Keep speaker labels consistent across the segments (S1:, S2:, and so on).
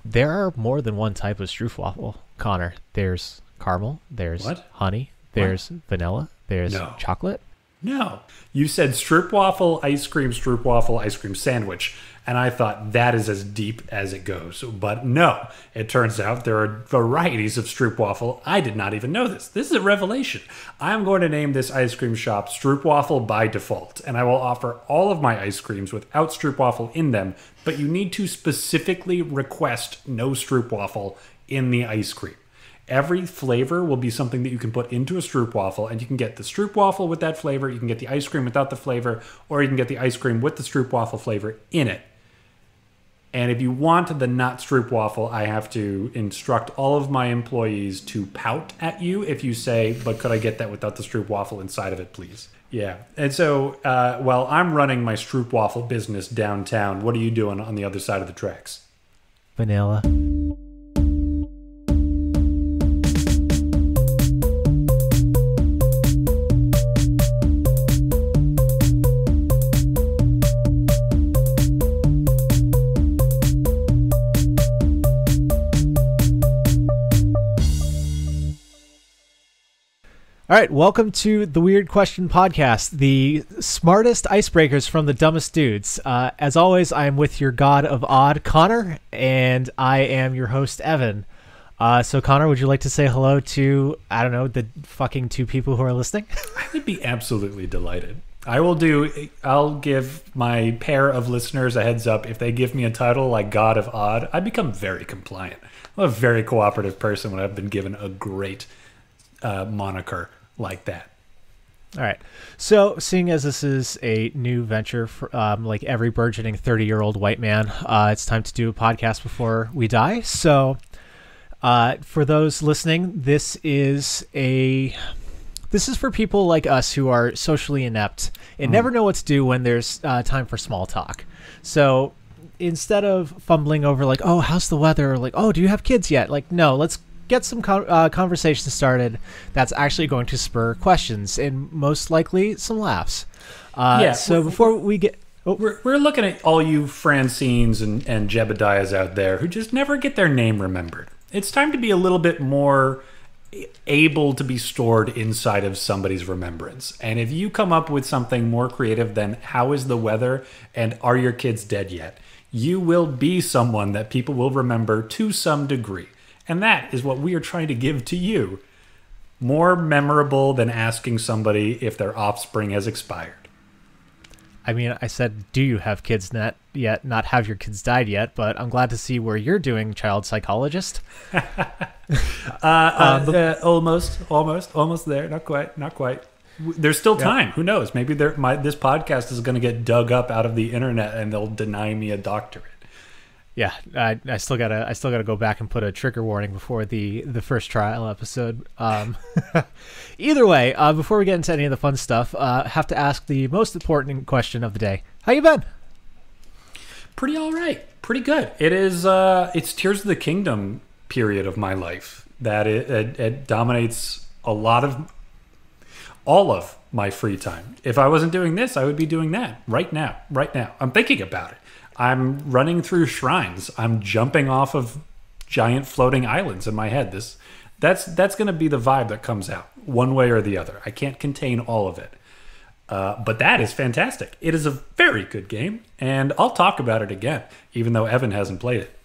S1: There are more than one type of stroopwafel, Connor. There's caramel, there's
S2: What?
S1: honey, there's vanilla, there's
S2: No.
S1: chocolate.
S2: No. You said stroopwafel ice cream sandwich. And I thought that is as deep as it goes. But no, it turns out there are varieties of stroopwafel. I did not even know this. This is a revelation. I'm going to name this ice cream shop Stroopwafel by default. And I will offer all of my ice creams without stroopwafel in them. But you need to specifically request no stroopwafel in the ice cream. Every flavor will be something that you can put into a stroopwafel, and you can get the stroopwafel with that flavor, you can get the ice cream without the flavor, or you can get the ice cream with the stroopwafel flavor in it. And if you want the not stroopwafel, I have to instruct all of my employees to pout at you if you say, but could I get that without the stroopwafel inside of it, please? Yeah. And so while I'm running my stroopwafel business downtown, what are you doing on the other side of the tracks?
S1: Vanilla. All right, welcome to the Weird Question Podcast, the smartest icebreakers from the dumbest dudes. As always, I am with your god of odd, Connor, and I am your host, Evan. So, Connor, would you like to say hello to, I don't know, the fucking two people who are listening?
S2: I would be absolutely delighted. I'll give my pair of listeners a heads up. If they give me a title like God of Odd, I become very compliant. I'm a very cooperative person when I've been given a great moniker like that.
S1: All right. So, seeing as this is a new venture for like every burgeoning 30-year-old white man, it's time to do a podcast before we die. So, for those listening, this is for people like us who are socially inept and never know what to do when there's time for small talk. So, instead of fumbling over like, oh, how's the weather? Or like, oh, do you have kids yet? Like, no, let's get some conversation started that's actually going to spur questions and most likely some laughs. So before we get...
S2: We're looking at all you Francines and Jebediahs out there who just never get their name remembered. It's time to be a little bit more able to be stored inside of somebody's remembrance. And if you come up with something more creative than how is the weather and are your kids dead yet, you will be someone that people will remember to some degree. And that is what we are trying to give to you. More memorable than asking somebody if their offspring has expired.
S1: I mean, I said, do you have kids yet? Not have your kids died yet, but I'm glad to see where you're doing, child psychologist.
S2: Almost there. Not quite. There's still time. Yep. Who knows? Maybe this podcast is going to get dug up out of the internet and they'll deny me a doctorate.
S1: Yeah, I still gotta go back and put a trigger warning before the first trial episode. Either way, before we get into any of the fun stuff, have to ask the most important question of the day. How you been?
S2: Pretty all right. Pretty good. It is. It's Tears of the Kingdom period of my life that it dominates all of my free time. If I wasn't doing this, I would be doing that right now. I'm thinking about it. I'm running through shrines. I'm jumping off of giant floating islands in my head. That's going to be the vibe that comes out one way or the other. I can't contain all of it. But that is fantastic. It is a very good game, and I'll talk about it again, even though Evan hasn't played it.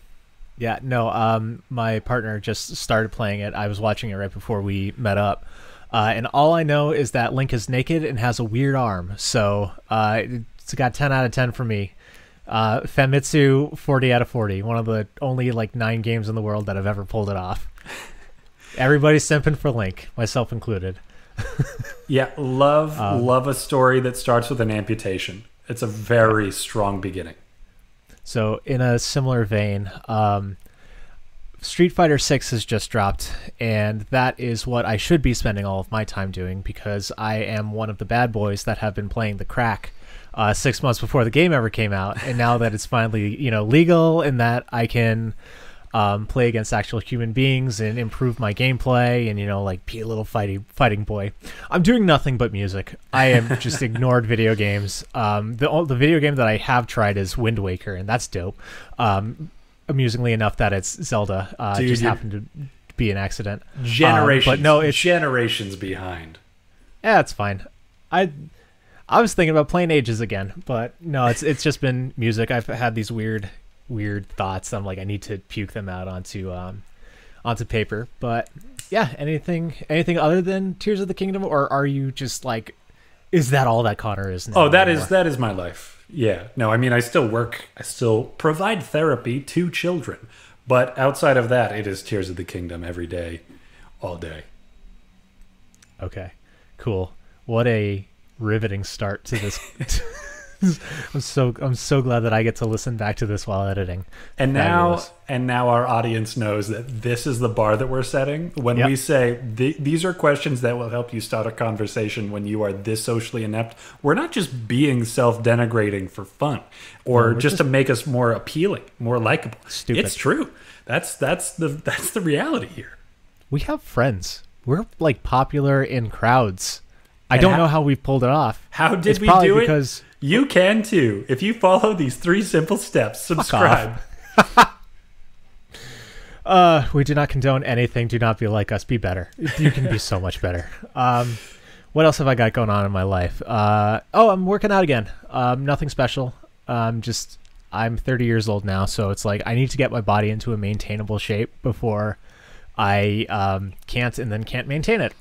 S1: Yeah, no, my partner just started playing it. I was watching it right before we met up. And all I know is that Link is naked and has a weird arm. So it's got 10 out of 10 for me. Famitsu 40 out of 40. One of the only 9 games in the world that have ever pulled it off. Everybody's simping for Link, myself included.
S2: Yeah, love a story that starts with an amputation. It's a very strong beginning.
S1: So in a similar vein, Street Fighter 6 has just dropped, and that is what I should be spending all of my time doing because I am one of the bad boys that have been playing the crack 6 months before the game ever came out, and now that it's finally legal and that I can play against actual human beings and improve my gameplay and be a little fighting boy, I'm doing nothing but music. I have just ignored video games. The video game that I have tried is Wind Waker, and that's dope. amusingly enough that it's Zelda.
S2: Dude,
S1: just happened to be an accident.
S2: Generations,
S1: but no, it's
S2: generations behind.
S1: Yeah, it's fine. I was thinking about playing Ages again, but no, it's just been music. I've had these weird thoughts. I'm like, I need to puke them out onto paper. But yeah, anything other than Tears of the Kingdom, or are you just like, is that all that Connor is now?
S2: Oh, that is my life. Yeah. No, I mean, I still work. I still provide therapy to children. But outside of that, it is Tears of the Kingdom every day, all day.
S1: Okay, cool. What a riveting start to this. I'm so glad that I get to listen back to this while editing.
S2: And now our audience knows that this is the bar that we're setting. When we say these are questions that will help you start a conversation when you are this socially inept, we're not just being self-denigrating for fun or just to make us more appealing, more likable.
S1: Stupid.
S2: It's true. That's the reality here.
S1: We have friends. We're like popular in crowds. I don't know how we pulled it off.
S2: How did we do it? Because you can too. If you follow these 3 simple steps, subscribe.
S1: We do not condone anything. Do not be like us. Be better. You can be so much better. What else have I got going on in my life? I'm working out again. Nothing special. I'm 30 years old now, so it's like I need to get my body into a maintainable shape before I can't maintain it.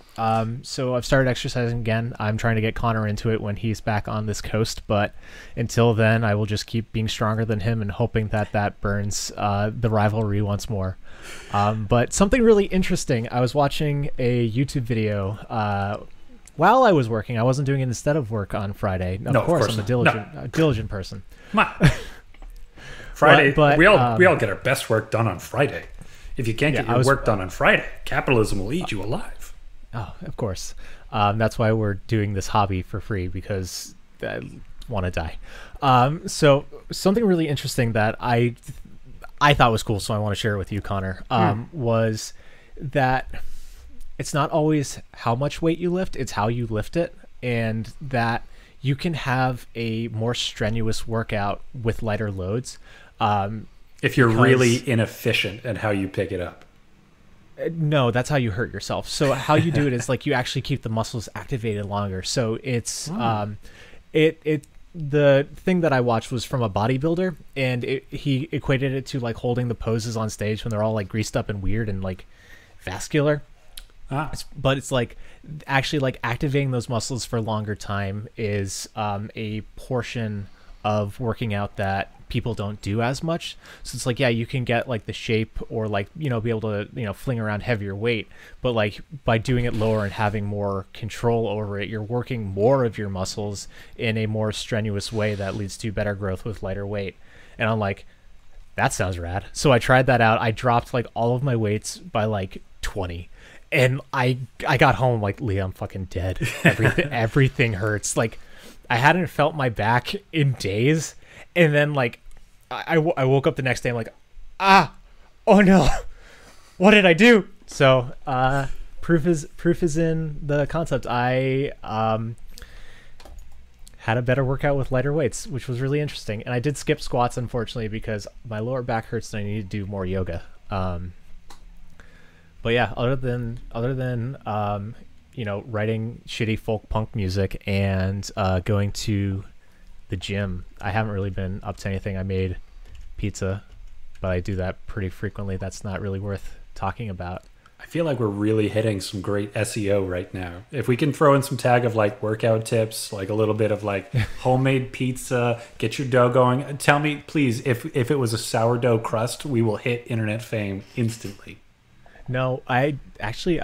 S1: So I've started exercising again. I'm trying to get Connor into it when he's back on this coast, but until then I will just keep being stronger than him and hoping that burns the rivalry once more. But something really interesting, I was watching a YouTube video while I was working. I wasn't doing it instead of work on Friday. Of course I'm a diligent person.
S2: Come on. Friday, but we all get our best work done on Friday. If you can't get your work done on Friday, capitalism will eat you alive.
S1: Oh, of course. That's why we're doing this hobby for free, because I want to die. So something really interesting that I thought was cool, so I want to share it with you, Connor, was that it's not always how much weight you lift, it's how you lift it, and that you can have a more strenuous workout with lighter loads.
S2: If you're really inefficient at how you pick it up.
S1: No, that's how you hurt yourself. So how you do it is like you actually keep the muscles activated longer. So it's the thing that I watched was from a bodybuilder, and he equated it to like holding the poses on stage when they're all like greased up and weird and like vascular. But it's like actually like activating those muscles for longer time is a portion of working out that people don't do as much. So it's like, yeah, you can get like the shape or like, be able to, fling around heavier weight, but like by doing it lower and having more control over it, you're working more of your muscles in a more strenuous way that leads to better growth with lighter weight. And I'm like, that sounds rad. So I tried that out. I dropped like all of my weights by like 20. And I got home like, Leah, I'm fucking dead. Everything hurts. Like I hadn't felt my back in days. And then like I woke up the next day, I'm like, oh no, what did I do? So proof is in the concept. I had a better workout with lighter weights, which was really interesting. And I did skip squats, unfortunately, because my lower back hurts and I need to do more yoga. But yeah, other than writing shitty folk punk music and going to the gym, I haven't really been up to anything. I made pizza, but I do that pretty frequently. That's not really worth talking about.
S2: I feel like we're really hitting some great SEO right now. If we can throw in some tag of like workout tips, like a little bit of like homemade pizza, get your dough going. Tell me, please, if it was a sourdough crust, we will hit internet fame instantly.
S1: No, I actually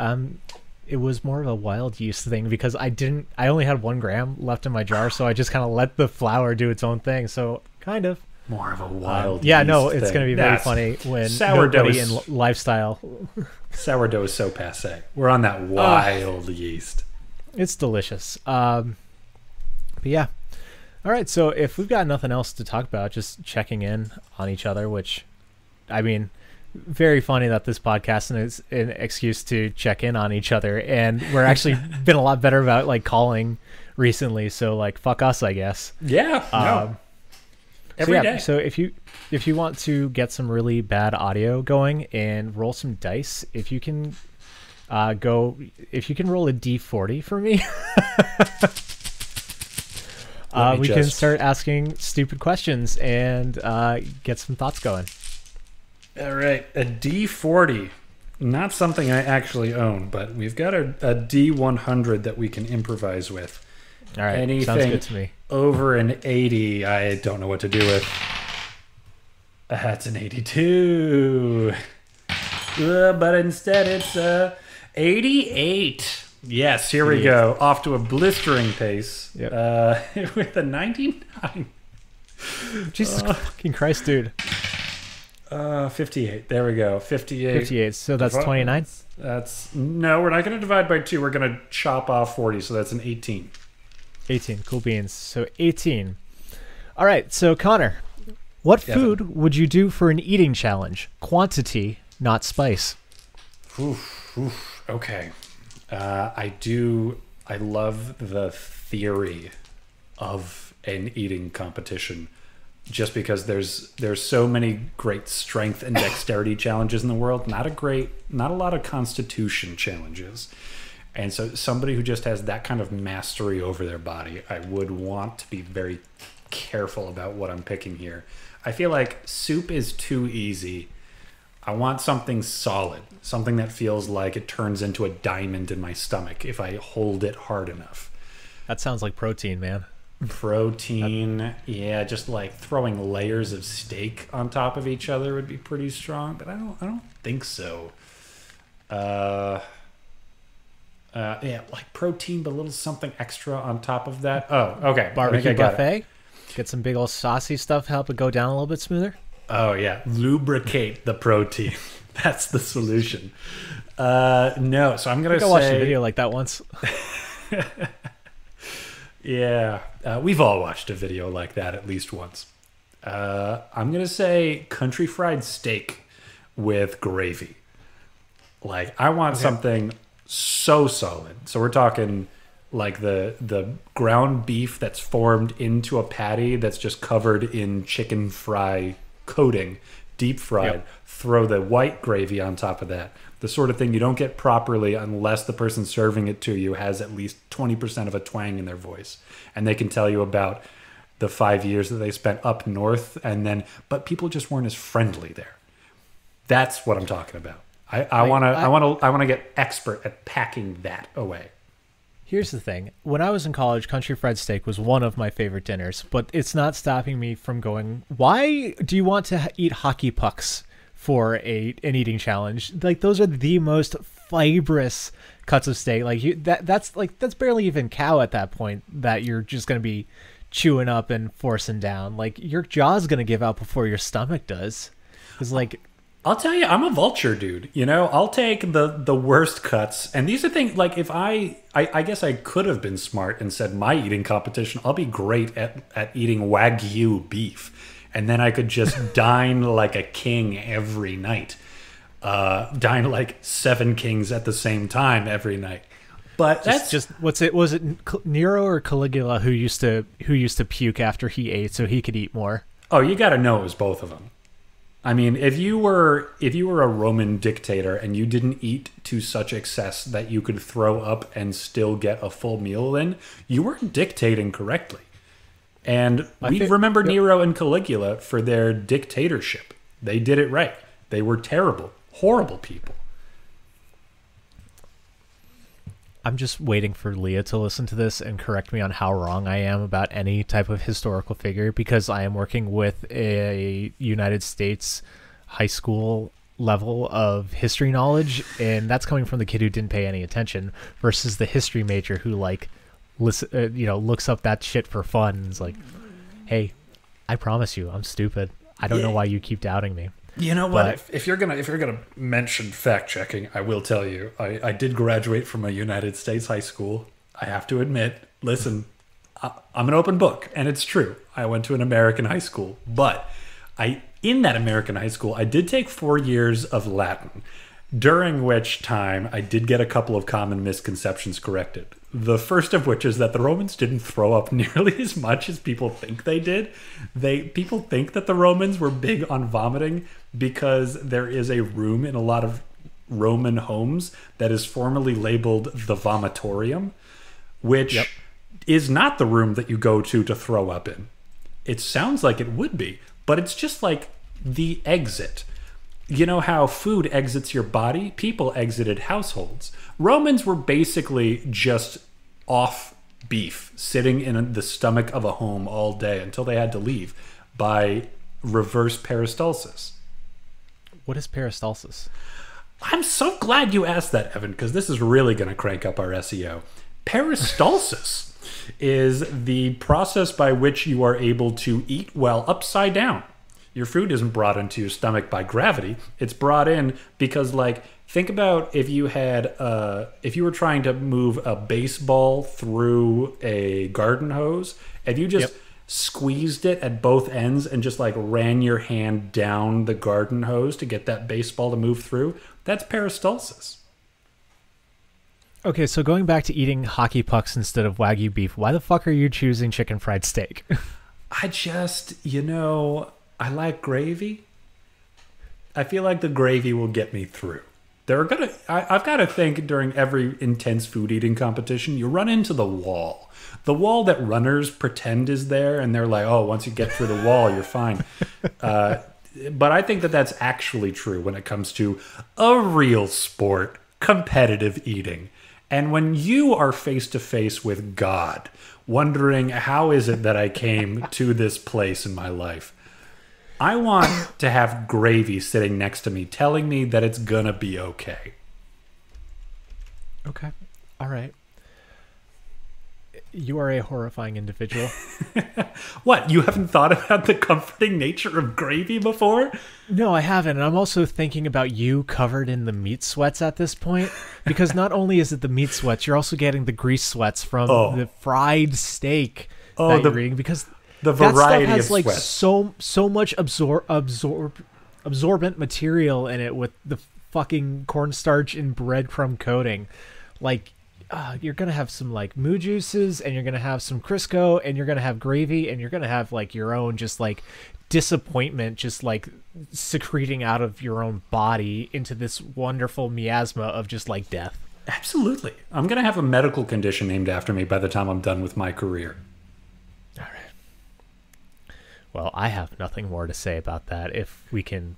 S1: it was more of a wild yeast thing because I only had 1 gram left in my jar, so I just kind of let the flour do its own thing. So kind of
S2: more of a wild
S1: yeah,
S2: yeast
S1: no, it's
S2: thing.
S1: going to be very funny when nobody in lifestyle.
S2: Sourdough is so passe. We're on that wild yeast.
S1: It's delicious. But yeah. All right, so if we've got nothing else to talk about, just checking in on each other, which, I mean, very funny that this podcast is an excuse to check in on each other, and we're actually been a lot better about like calling recently, so like fuck us, I guess.
S2: Yeah. No. every day.
S1: So if you want to get some really bad audio going and roll some dice, if you can roll a D40 for me, we can start asking stupid questions and get some thoughts going.
S2: All right, a D40. Not something I actually own, but we've got a D100 that we can improvise with.
S1: All right,
S2: anything
S1: sounds good to me.
S2: Over an 80, I don't know what to do with. That's an 82. But instead it's 88. Yes, here we go. Off to a blistering pace.
S1: Yep.
S2: With a 99.
S1: Jesus fucking Christ, dude.
S2: 58. There we go. 58.
S1: 58. So that's 29?
S2: No, we're not going to divide by 2. We're going to chop off 40. So that's an 18.
S1: 18. Cool beans. So 18. All right. So Connor, what food would you do for an eating challenge? Quantity, not spice.
S2: Okay. I love the theory of an eating competition. Just because there's so many great strength and dexterity challenges in the world, not a lot of constitution challenges. And so somebody who just has that kind of mastery over their body, I would want to be very careful about what I'm picking here. I feel like soup is too easy. I want something solid, something that feels like it turns into a diamond in my stomach if I hold it hard enough.
S1: That sounds like protein, man.
S2: Protein, yeah, just like throwing layers of steak on top of each other would be pretty strong, but I don't think so. Yeah, like protein, but a little something extra on top of that. Oh, okay.
S1: Barbecue buffet. Get some big old saucy stuff, help it go down a little bit smoother.
S2: Oh yeah, lubricate the protein. That's the solution. No, so I'm gonna say.
S1: I watched a video like that once.
S2: Yeah, we've all watched a video like that at least once. I'm going to say country fried steak with gravy. Like, I want something so solid. So we're talking like the ground beef that's formed into a patty that's just covered in chicken fry coating, deep fried. Yep. Throw the white gravy on top of that. The sort of thing you don't get properly unless the person serving it to you has at least 20% of a twang in their voice. And they can tell you about the 5 years that they spent up north, but people just weren't as friendly there. That's what I'm talking about. I want to get expert at packing that away.
S1: Here's the thing. When I was in college, country fried steak was one of my favorite dinners, but it's not stopping me from going, why do you want to eat hockey pucks for an eating challenge? Like, those are the most fibrous cuts of steak. Like, that's barely even cow at that point that you're just going to be chewing up and forcing down. Like, your jaw's going to give out before your stomach does. It's like,
S2: I'll tell you, I'm a vulture, dude. You know, I'll take the worst cuts. And these are things like, if I guess I could have been smart and said my eating competition, I'll be great at eating Wagyu beef. And then I could just dine like a king every night. Dine like 7 kings at the same time every night. But that's
S1: just was it Nero or Caligula who used to puke after he ate so he could eat more?
S2: Oh, you got to know it was both of them. I mean, if you were a Roman dictator and you didn't eat to such excess that you could throw up and still get a full meal in, you weren't dictating correctly. And we remember Nero and Caligula for their dictatorship. They did it right. They were terrible, horrible people.
S1: I'm just waiting for Leah to listen to this and correct me on how wrong I am about any type of historical figure, because I am working with a United States high school level of history knowledge, and that's coming from the kid who didn't pay any attention versus the history major who looks up that shit for fun and is like, hey, I promise you I'm stupid. I don't know why you keep doubting me.
S2: You know what? If you're gonna mention fact checking, I will tell you I did graduate from a United States high school. I have to admit, listen, I'm an open book, and it's true. I went to an American high school, but in that American high school, I did take 4 years of Latin, during which time I did get a couple of common misconceptions corrected. The first of which is that the Romans didn't throw up nearly as much as people think they did. People think that the Romans were big on vomiting because there is a room in a lot of Roman homes that is formally labeled the vomitorium, which is not the room that you go to throw up in. It sounds like it would be, but it's just like the exit. You know how food exits your body? People exited households. Romans were basically just off beef, sitting in the stomach of a home all day until they had to leave by reverse peristalsis.
S1: What is peristalsis?
S2: I'm so glad you asked that, Evan, because this is really going to crank up our SEO. Peristalsis is the process by which you are able to eat well upside down. Your food isn't brought into your stomach by gravity. It's brought in because, like, think about if you were trying to move a baseball through a garden hose, and you just squeezed it at both ends and just like ran your hand down the garden hose to get that baseball to move through. That's peristalsis.
S1: Okay, so going back to eating hockey pucks instead of Wagyu beef, why the fuck are you choosing chicken fried steak?
S2: I just, I like gravy. I feel like the gravy will get me through. I've got to think during every intense food eating competition, you run into the wall. The wall that runners pretend is there, and they're like, oh, once you get through the wall, you're fine. But I think that that's actually true when it comes to a real sport, competitive eating. And when you are face to face with God, wondering how is it that I came to this place in my life, I want to have gravy sitting next to me telling me that it's gonna be okay.
S1: Okay. All right. You are a horrifying individual.
S2: What? You haven't thought about the comforting nature of gravy before?
S1: No, I haven't. And I'm also thinking about you covered in the meat sweats at this point. Because not only is it the meat sweats, you're also getting the grease sweats from the fried steak that you're eating. Because
S2: the variety
S1: that stuff has
S2: of
S1: like
S2: sweats.
S1: so much absorbent material in it with the fucking cornstarch and breadcrumb coating. Like, you're going to have some like moo juices, and you're going to have some Crisco, and you're going to have gravy, and you're going to have like your own just like disappointment just like secreting out of your own body into this wonderful miasma of just like death.
S2: Absolutely. I'm going to have a medical condition named after me by the time I'm done with my career.
S1: All right. Well, I have nothing more to say about that. If we can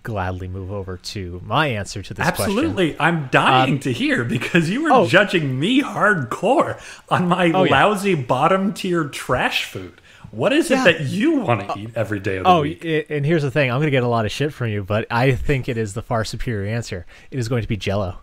S1: gladly move over to my answer to this question.
S2: Absolutely. I'm dying to hear, because you were judging me hardcore on my lousy bottom tier trash food. What is it that you want to eat every day of the week?
S1: And here's the thing. I'm going to get a lot of shit from you, but I think it is the far superior answer. It is going to be Jell-O.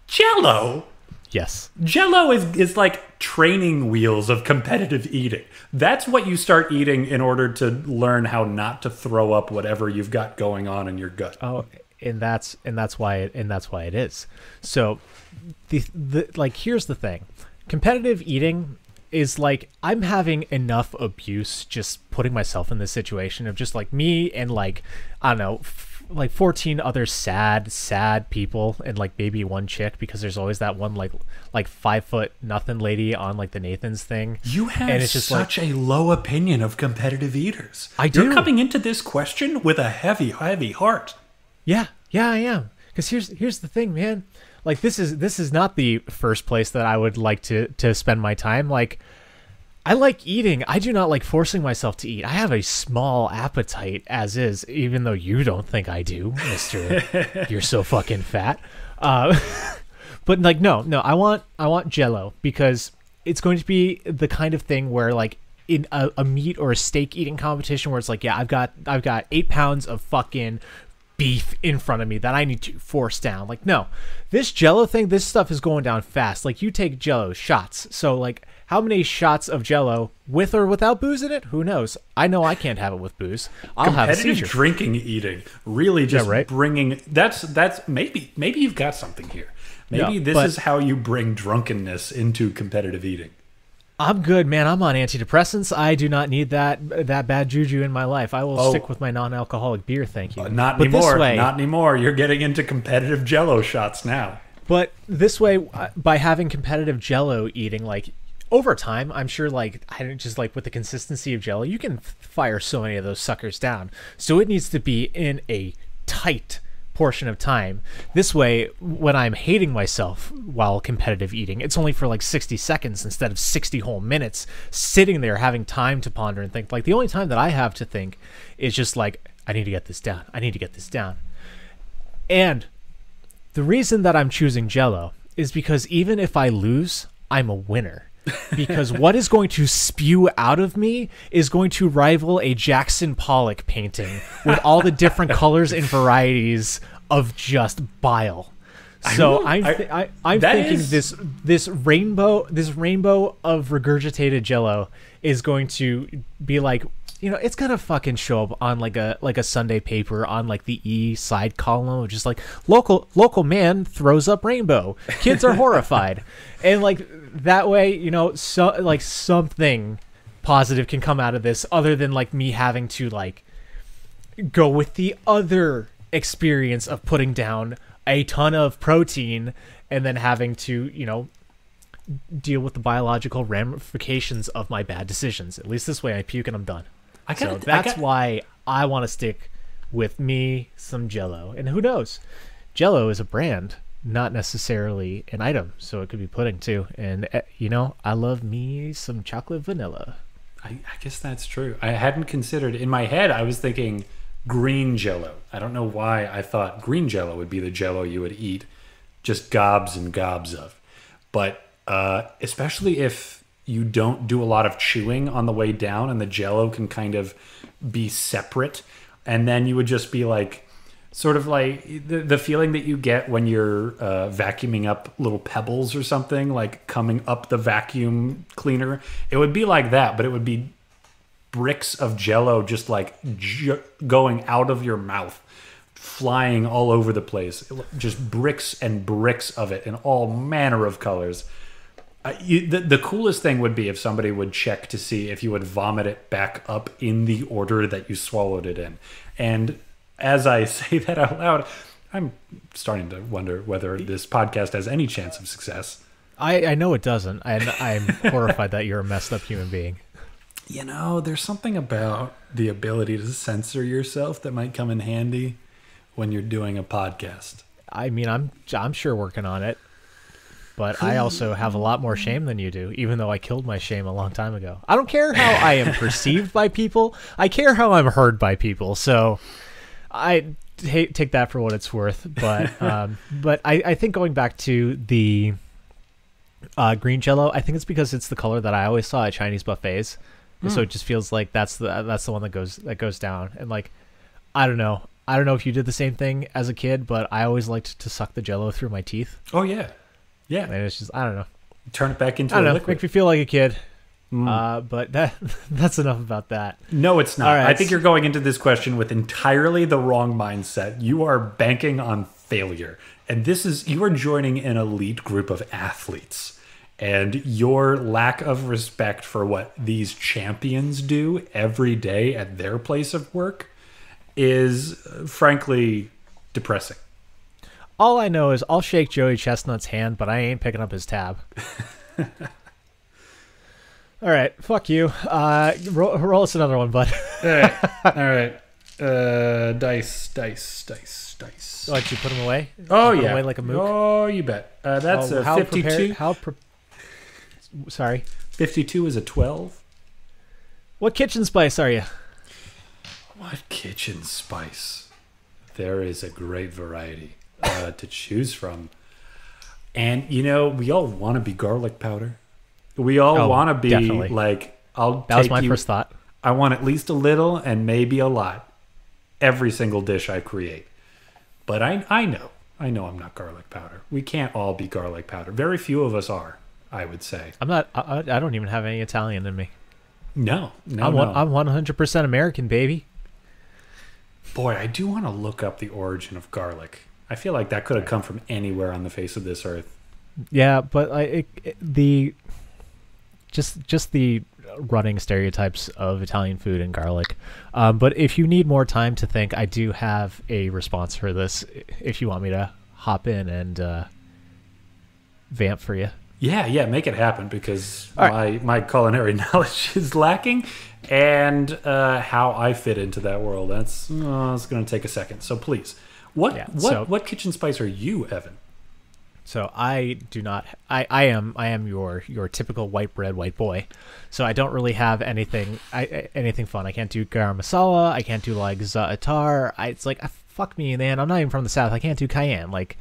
S2: Jell-O?
S1: Yes.
S2: Jell-O is like training wheels of competitive eating. That's what you start eating in order to learn how not to throw up whatever you've got going on in your gut.
S1: Oh, and that's why it is. So the like, here's the thing. Competitive eating is like, I'm having enough abuse just putting myself in this situation of just like me and like, I don't know, like 14 other sad people and like maybe one chick, because there's always that one like 5 foot nothing lady on like the Nathan's thing.
S2: You have
S1: and it's just
S2: such a low opinion of competitive eaters.
S1: I do.
S2: You're coming into this question with a heavy heart.
S1: Yeah, I am. Because here's the thing, man. Like, this is not the first place that I would like to spend my time. Like, I like eating. I do not like forcing myself to eat. I have a small appetite as is, even though you don't think I do, Mr. You're so fucking fat. But like, no, I want Jell-O, because it's going to be the kind of thing where like in a meat or a steak eating competition where it's like, yeah, I've got 8 pounds of fucking beef in front of me that I need to force down. Like, no, this Jell-O thing, this stuff is going down fast. Like, you take Jell-O shots. So like, how many shots of Jell-O with or without booze in it? Who knows? I know I can't have it with booze. I'll have a seizure.
S2: Competitive drinking eating really just bringing that's maybe you've got something here. Maybe this is how you bring drunkenness into competitive eating.
S1: I'm good, man. I'm on antidepressants. I do not need that bad juju in my life. I will stick with my non-alcoholic beer, thank you.
S2: Not anymore. Not anymore. You're getting into competitive Jell-O shots now.
S1: But this way, by having competitive Jello eating, like over time, I'm sure, like I don't just like with the consistency of Jello, you can fire so many of those suckers down. So it needs to be in a tight portion of time. This way, when I'm hating myself while competitive eating, it's only for like 60 seconds instead of 60 whole minutes sitting there having time to ponder and think. Like the only time that I have to think is just like, I need to get this down. I need to get this down. And the reason that I'm choosing Jello is because even if I lose, I'm a winner. Because what is going to spew out of me is going to rival a Jackson Pollock painting with all the different colors and varieties of just bile. So I'm thinking this rainbow of regurgitated Jello is going to be like, you know, it's gonna fucking show up on like a Sunday paper on like the E side column of just like local man throws up rainbow. Kids are horrified, and like that way, you know, so like something positive can come out of this other than like me having to like go with the other experience of putting down a ton of protein and then having to, you know, deal with the biological ramifications of my bad decisions. At least this way I puke and I'm done. So that's why I want to stick with me some Jello. And who knows? Jello is a brand, not necessarily an item. So it could be pudding too. And, you know, I love me some chocolate vanilla.
S2: I guess that's true. I hadn't considered, in my head, I was thinking green Jello. I don't know why I thought green Jello would be the Jello you would eat just gobs and gobs of. But especially if you don't do a lot of chewing on the way down and the Jello can kind of be separate, and then you would just be like, sort of like the feeling that you get when you're vacuuming up little pebbles or something, like coming up the vacuum cleaner. It would be like that, but it would be bricks of Jello just like going out of your mouth, flying all over the place. Just bricks and bricks of it in all manner of colors. The coolest thing would be if somebody would check to see if you would vomit it back up in the order that you swallowed it in. And as I say that out loud, I'm starting to wonder whether this podcast has any chance of success.
S1: I know it doesn't, and I'm horrified that you're a messed up human being.
S2: You know, there's something about the ability to censor yourself that might come in handy when you're doing a podcast.
S1: I mean, I'm sure working on it. But I also have a lot more shame than you do, even though I killed my shame a long time ago. I don't care how I am perceived by people. I care how I'm heard by people. So I take that for what it's worth. But I think going back to the green Jello, I think it's because it's the color that I always saw at Chinese buffets. So it just feels like that's the one that goes down. And like, I don't know if you did the same thing as a kid, but I always liked to suck the Jello through my teeth.
S2: Oh yeah. Yeah,
S1: and it's just, I don't know.
S2: Turn it back into a liquid.
S1: Make me feel like a kid. But that's enough about that.
S2: No, it's not. Right, I think you're going into this question with entirely the wrong mindset. You are banking on failure. And you are joining an elite group of athletes. And your lack of respect for what these champions do every day at their place of work is, frankly, depressing.
S1: All I know is I'll shake Joey Chestnut's hand, but I ain't picking up his tab. All right, fuck you. Roll us another one, bud.
S2: All right. Dice.
S1: Oh, did you put them away?
S2: Oh,
S1: yeah.
S2: Put them
S1: away like a mook?
S2: Oh, you bet. That's a 52.
S1: Sorry.
S2: 52 is a 12.
S1: What kitchen spice are you?
S2: What kitchen spice? There is a great variety to choose from. And, you know, we all want to be garlic powder. We all want to be definitely. Like, that was my first thought. I want at least a little and maybe a lot every single dish I create. But I know I'm not garlic powder. We can't all be garlic powder. Very few of us are, I would say.
S1: I'm not. I don't even have any Italian in me.
S2: No.
S1: I'm 100% American, baby.
S2: Boy, I do want to look up the origin of garlic. I feel like that could have come from anywhere on the face of this earth. Yeah, but the running stereotypes of Italian food and garlic. But if you need more time to think, I do have a response for this. If you want me to hop in and
S1: vamp for you.
S2: Yeah, make it happen because my culinary knowledge is lacking, and how I fit into that world, it's going to take a second. So please, what kitchen spice are you, Evan?
S1: So I do not. I am your typical white bread white boy. So I don't really have anything fun. I can't do garam masala. I can't do like za'atar. It's like fuck me, man. I'm not even from the South. I can't do cayenne. Like.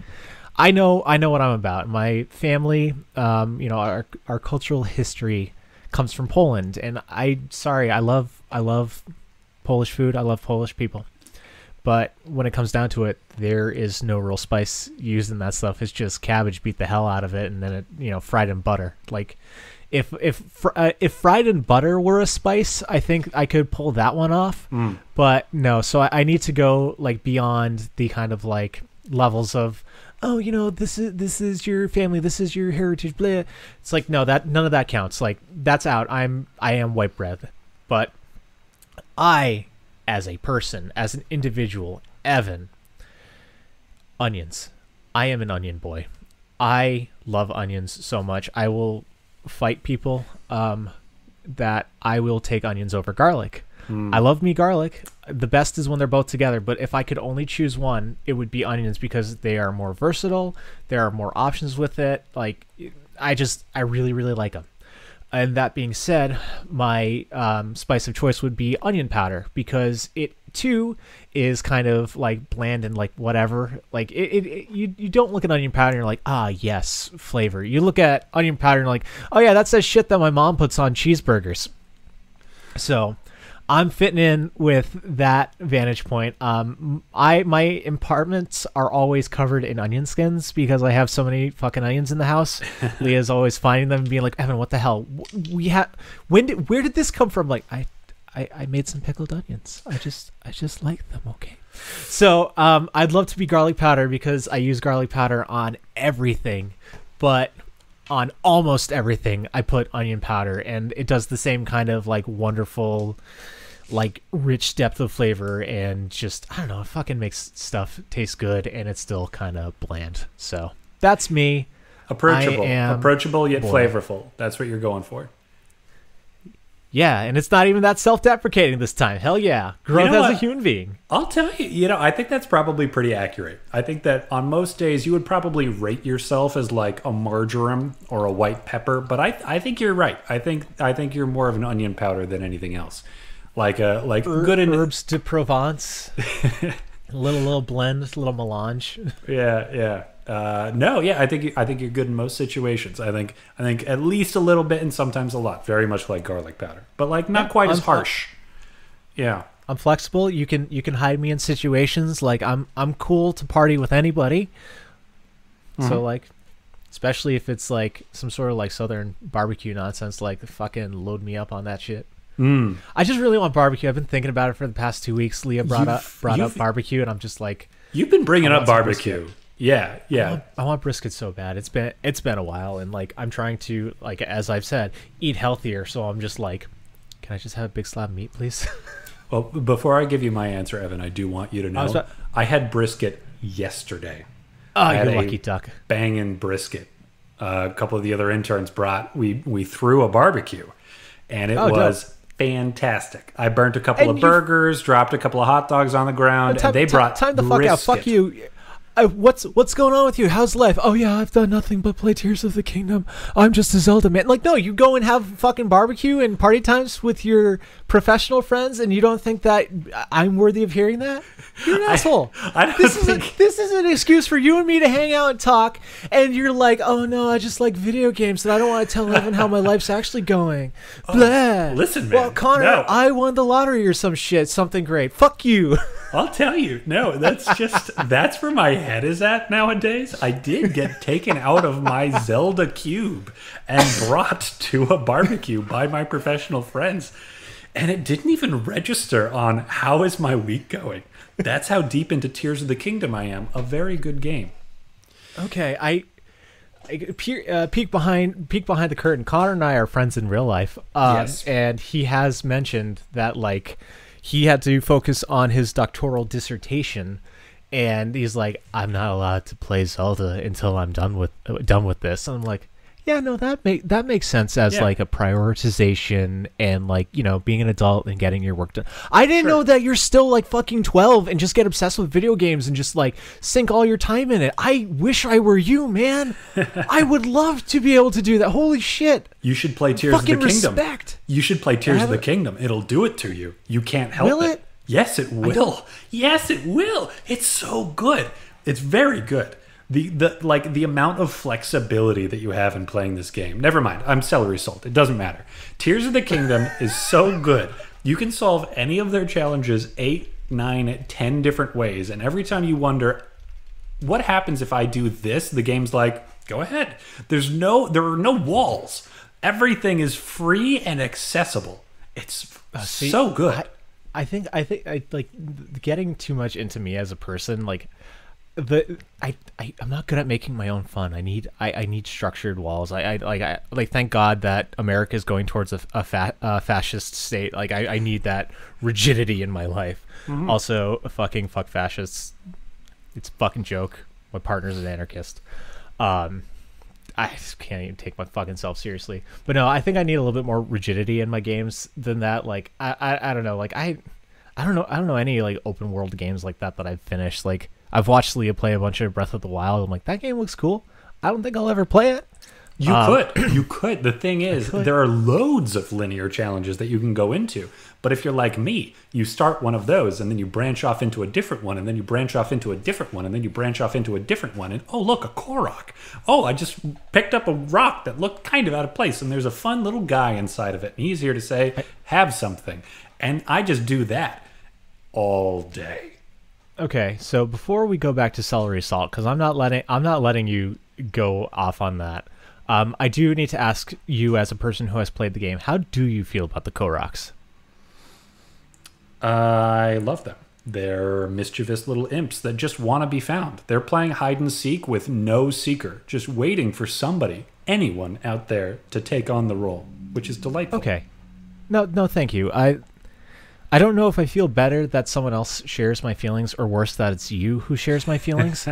S1: I know what I'm about. My family, our cultural history comes from Poland, and I love Polish food. I love Polish people, but when it comes down to it, there is no real spice used in that stuff. It's just cabbage, beat the hell out of it, and then it fried in butter. Like if fried in butter were a spice, I think I could pull that one off. But no, so I need to go like beyond the kind of like levels of. Oh, this is your family, this is your heritage, blah. It's like, no, that none of that counts. Like, that's out. I am white bread. But I, as a person, as an individual, Evan, onions. I am an onion boy. I love onions so much. I will fight people that I will take onions over garlic. I love me garlic. The best is when they're both together, but if I could only choose one, it would be onions because they are more versatile. There are more options with it. Like, I really, really like them. And that being said, my spice of choice would be onion powder because it too is kind of like bland and like whatever. Like you don't look at onion powder and you're like, ah, yes, flavor. You look at onion powder and you're like, oh yeah, that's that shit that my mom puts on cheeseburgers. So I'm fitting in with that vantage point. My apartments are always covered in onion skins because I have so many fucking onions in the house. Leah's always finding them and being like, Evan, what the hell? Where did this come from? Like, I made some pickled onions. I just like them. Okay. So, I'd love to be garlic powder because I use garlic powder on everything, but on almost everything I put onion powder, and it does the same kind of like wonderful, like rich depth of flavor, and just I don't know, it fucking makes stuff taste good, and it's still kind of bland. So that's me.
S2: Approachable yet flavorful. That's what you're going for.
S1: Yeah, and it's not even that self-deprecating this time. Hell yeah. Growth as a human being.
S2: I'll tell you, I think that's probably pretty accurate. I think that on most days you would probably rate yourself as like a marjoram or a white pepper, but I think you're right. I think you're more of an onion powder than anything else. Like good
S1: herbs de Provence. a little blend, a little melange.
S2: Yeah. I think you're good in most situations. I think at least a little bit and sometimes a lot. Very much like garlic powder, but like not quite as harsh. Yeah,
S1: I'm flexible. You can hide me in situations. Like I'm cool to party with anybody. Mm-hmm. So like, especially if it's like some sort of like southern barbecue nonsense, like fucking load me up on that shit. I just really want barbecue. I've been thinking about it for the past 2 weeks. Leah brought up barbecue, and I'm just like,
S2: you've been bringing up barbecue. Yeah.
S1: I want brisket so bad. It's been a while, and like I'm trying to, like as I've said, eat healthier. So I'm just like, can I just have a big slab of meat, please?
S2: Well, before I give you my answer, Evan, I do want you to know I had brisket yesterday.
S1: Oh, you're lucky duck.
S2: Banging brisket. A couple of the other interns brought. We threw a barbecue, and it was fantastic. I burnt a couple of burgers, dropped a couple of hot dogs on the ground, and they brought
S1: time the fuck out. Fuck you. What's going on with you? How's life? Oh yeah, I've done nothing but play Tears of the Kingdom. I'm just a Zelda man. Like, no, you go and have fucking barbecue and party times with your professional friends, and you don't think that I'm worthy of hearing that? You're an asshole. This is an excuse for you and me to hang out and talk, and you're like, oh no, I just like video games, and I don't want to tell Evan how my life's actually going. Blah.
S2: Listen, man.
S1: Well, Connor, no. I won the lottery or some shit. Something great. Fuck you.
S2: I'll tell you. No, that's where my head is at nowadays. I did get taken out of my Zelda cube and brought to a barbecue by my professional friends, and it didn't even register on how is my week going. That's how deep into Tears of the Kingdom I am. A very good game.
S1: Okay, I peek behind the curtain. Connor and I are friends in real life.
S2: Yes.
S1: And he has mentioned that like he had to focus on his doctoral dissertation, and he's like, I'm not allowed to play Zelda until I'm done with this. And I'm like, yeah, no, that makes sense as like a prioritization and like, you know, being an adult and getting your work done. I didn't know that you're still like fucking 12 and just get obsessed with video games and just like sink all your time in it. I wish I were you, man. I would love to be able to do that. Holy shit.
S2: You should play Tears of the Kingdom.
S1: Respect.
S2: You should play Tears of the Kingdom. It'll do it to you. You can't help
S1: Will it?
S2: Yes, it will. Yes, it will. It's so good. It's very good. The amount of flexibility that you have in playing this game. Never mind. I'm celery salt. It doesn't matter. Tears of the Kingdom is so good. You can solve any of their challenges 8, 9, 10 different ways. And every time you wonder, what happens if I do this? The game's like, go ahead. There are no walls. Everything is free and accessible. It's so good.
S1: I think like getting too much into me as a person, like I'm not good at making my own fun. I need structured walls. I thank God that America is going towards a fascist state. Like I need that rigidity in my life. Mm-hmm. Also, fuck fascists. It's a fucking joke. My partner's an anarchist. I just can't even take my fucking self seriously. But no, I think I need a little bit more rigidity in my games than that. Like I don't know. Like I don't know any like open world games like that I've finished. Like I've watched Leah play a bunch of Breath of the Wild. I'm like, that game looks cool. I don't think I'll ever play it.
S2: You could. The thing is, there are loads of linear challenges that you can go into. But if you're like me, you start one of those and then you branch off into a different one and then you branch off into a different one and then you branch off into a different one. And oh, look, a Korok. Oh, I just picked up a rock that looked kind of out of place and there's a fun little guy inside of it. And he's here to say, have something. And I just do that all day.
S1: Okay, so before we go back to celery salt, because I'm not letting you go off on that. I do need to ask you, as a person who has played the game, how do you feel about the Koroks?
S2: I love them. They're mischievous little imps that just want to be found. They're playing hide and seek with no seeker, just waiting for somebody, anyone out there, to take on the role, which is delightful.
S1: Okay, no, thank you. I don't know if I feel better that someone else shares my feelings or worse that it's you who shares my feelings,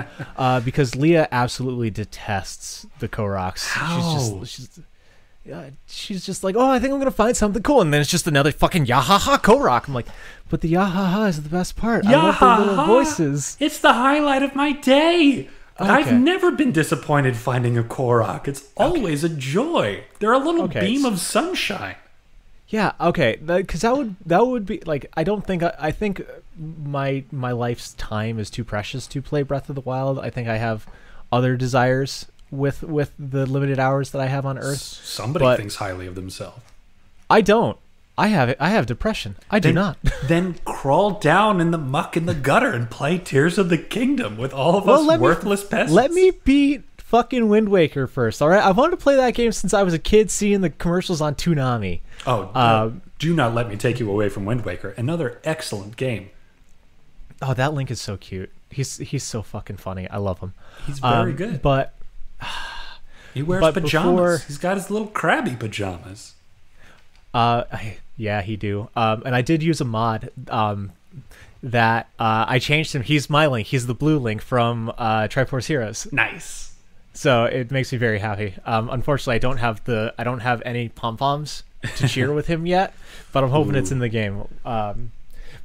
S1: because Leah absolutely detests the Koroks.
S2: How?
S1: She's just like, oh, I think I'm going to find something cool. And then it's just another fucking Yahaha Korok. I'm like, but the Yahaha is the best part. I love the little voices.
S2: It's the highlight of my day. Okay. I've never been disappointed finding a Korok. It's always a joy. They're a little beam of sunshine.
S1: Yeah, okay, because that would be like, I think my life's time is too precious to play Breath of the Wild. I think I have other desires with the limited hours that I have on Earth.
S2: Somebody thinks highly of themselves.
S1: I don't. I have depression. I do not.
S2: Then crawl down in the muck in the gutter and play Tears of the Kingdom with all of us worthless peasants.
S1: Let me beat fucking Wind Waker first, all right? I wanted to play that game since I was a kid, seeing the commercials on Toonami.
S2: Oh, do not let me take you away from Wind Waker. Another excellent game.
S1: Oh, that Link is so cute. He's so fucking funny. I love him.
S2: He's very good.
S1: But
S2: he wears pajamas. He's got his little crabby pajamas.
S1: Yeah, he do. And I did use a mod that I changed him. He's my Link. He's the blue Link from Triforce Heroes.
S2: Nice.
S1: So it makes me very happy. Unfortunately, I don't have any pom poms to cheer with him yet, but I'm hoping it's in the game. But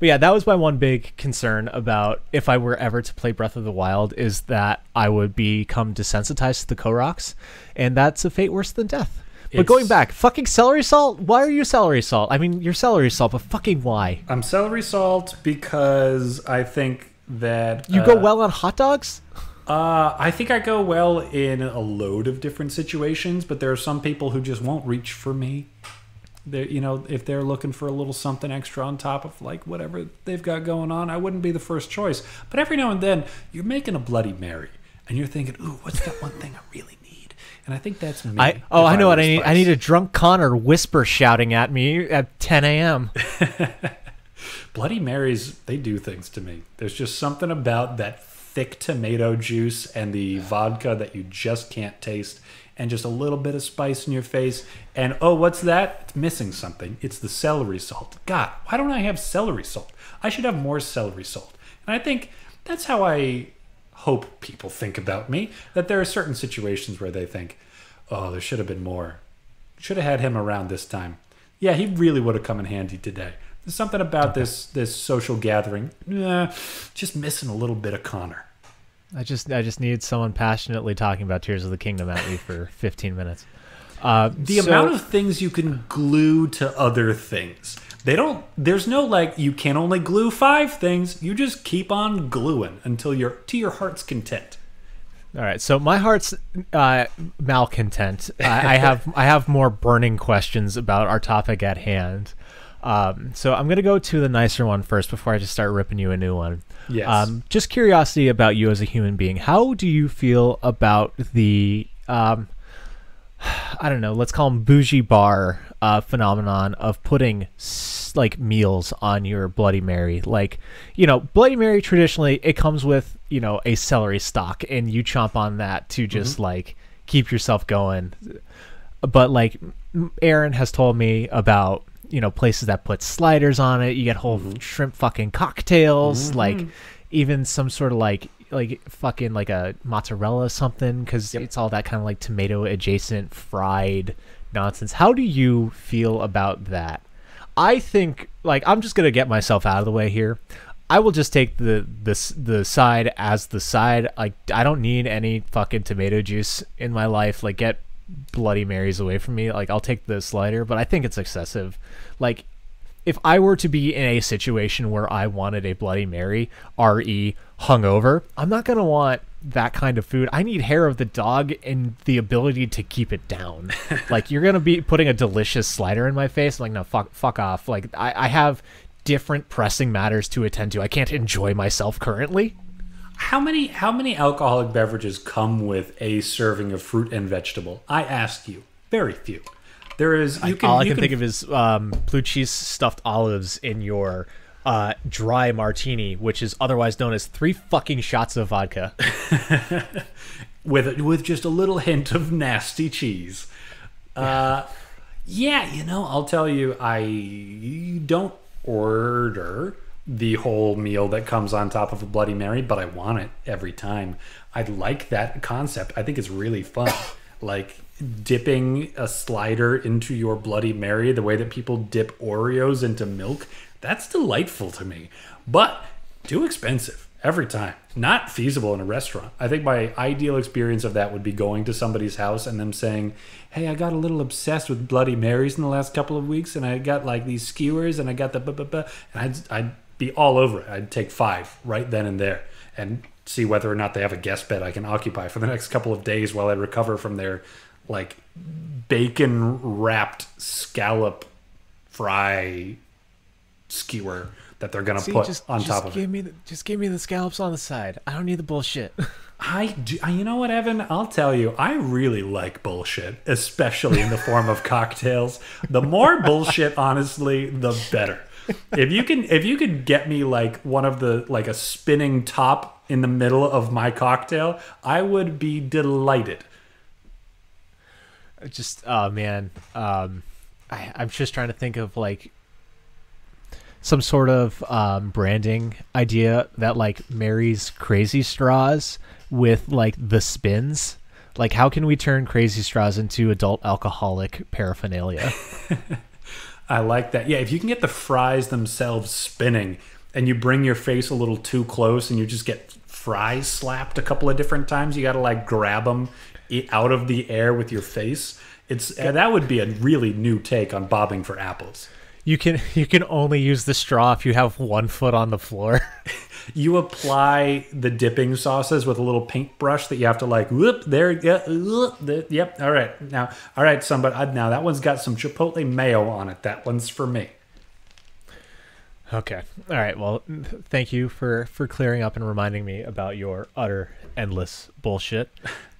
S1: yeah, that was my one big concern about if I were ever to play Breath of the Wild, is that I would become desensitized to the Koroks, and that's a fate worse than death. But going back, fucking celery salt? Why are you celery salt? I mean, you're celery salt, but fucking why?
S2: I'm celery salt because I think that...
S1: You go well on hot dogs?
S2: I think I go well in a load of different situations, but there are some people who just won't reach for me. If they're looking for a little something extra on top of like whatever they've got going on, I wouldn't be the first choice. But every now and then, you're making a Bloody Mary, and you're thinking, "Ooh, what's that one thing I really need?" And I think that's me.
S1: I know what I need. I need a drunk Connor whisper shouting at me at 10 a.m.
S2: Bloody Marys, they do things to me. There's just something about that thick tomato juice and the vodka that you just can't taste, and just a little bit of spice in your face, and oh, what's that? It's missing something. It's the celery salt. God, why don't I have celery salt? I should have more celery salt. And I think That's how I hope people think about me. That there are certain situations where they think, oh, there should have been more. Should have had him around this time. Yeah, he really would have come in handy today. There's something about this social gathering. Just missing a little bit of Connor.
S1: I just need someone passionately talking about Tears of the Kingdom at me for 15 minutes. The
S2: amount of things you can glue to other things. There's no like, you can only glue 5 things. You just keep on gluing until you're to your heart's content.
S1: All right, so my heart's malcontent. I have more burning questions about our topic at hand. So I'm gonna go to the nicer one first before I just start ripping you a new one.
S2: Yes.
S1: Just curiosity about you as a human being. How do you feel about the I don't know, let's call them bougie bar phenomenon of putting like meals on your Bloody Mary? Like, you know, Bloody Mary traditionally it comes with, you know, a celery stalk, and you chomp on that to just like keep yourself going. But like Aaron has told me about, you know, places that put sliders on it. You get whole shrimp fucking cocktails, like even some sort of like fucking like a mozzarella something, because it's all that kind of like tomato adjacent fried nonsense. How do you feel about that? I think, like, I'm just gonna get myself out of the way here. I will just take the side as the side. Like, I don't need any fucking tomato juice in my life. Like, get Bloody Marys away from me. Like, I'll take the slider, but I think it's excessive. Like, if I were to be in a situation where I wanted a Bloody Mary, R.E. hungover, I'm not going to want that kind of food. I need hair of the dog and the ability to keep it down. Like, you're going to be putting a delicious slider in my face. I'm like, no, fuck off. Like, I have different pressing matters to attend to. I can't enjoy myself currently.
S2: How many alcoholic beverages come with a serving of fruit and vegetable? I ask you. Very few. There is.
S1: All I can think of is blue cheese stuffed olives in your dry martini, which is otherwise known as 3 fucking shots of vodka,
S2: with just a little hint of nasty cheese. Yeah, you know, I'll tell you, I don't order the whole meal that comes on top of a Bloody Mary, but I want it every time. I like that concept. I think it's really fun. Like dipping a slider into your Bloody Mary the way that people dip Oreos into milk. That's delightful to me, but too expensive every time. Not feasible in a restaurant. I think my ideal experience of that would be going to somebody's house and them saying, hey, I got a little obsessed with Bloody Marys in the last couple of weeks, and I got like these skewers, and I got the and I'd be all over it. I'd take 5 right then and there and see whether or not they have a guest bed I can occupy for the next couple of days while I recover from their like bacon wrapped scallop fry skewer that they're gonna put on top of it.
S1: Just give me the scallops on the side. I don't need the bullshit.
S2: You know what, Evan? I'll tell you, I really like bullshit, especially in the form of cocktails. The more bullshit, honestly, the better. If you can get me like one of the like a spinning top in the middle of my cocktail, I would be delighted.
S1: Just man, I'm just trying to think of like some sort of branding idea that like marries Crazy Straws with like the spins. Like, how can we turn Crazy Straws into adult alcoholic paraphernalia?
S2: I like that. Yeah, if you can get the fries themselves spinning and you bring your face a little too close and you just get fries slapped a couple of different times, you got to like grab them out of the air with your face. That would be a really new take on bobbing for apples.
S1: You can only use the straw if you have 1 foot on the floor.
S2: You apply the dipping sauces with a little paintbrush that you have to like whoop there. Yep. All right. Somebody now that one's got some chipotle mayo on it. That one's for me.
S1: Okay. All right. Well, thank you for clearing up and reminding me about your utter endless bullshit.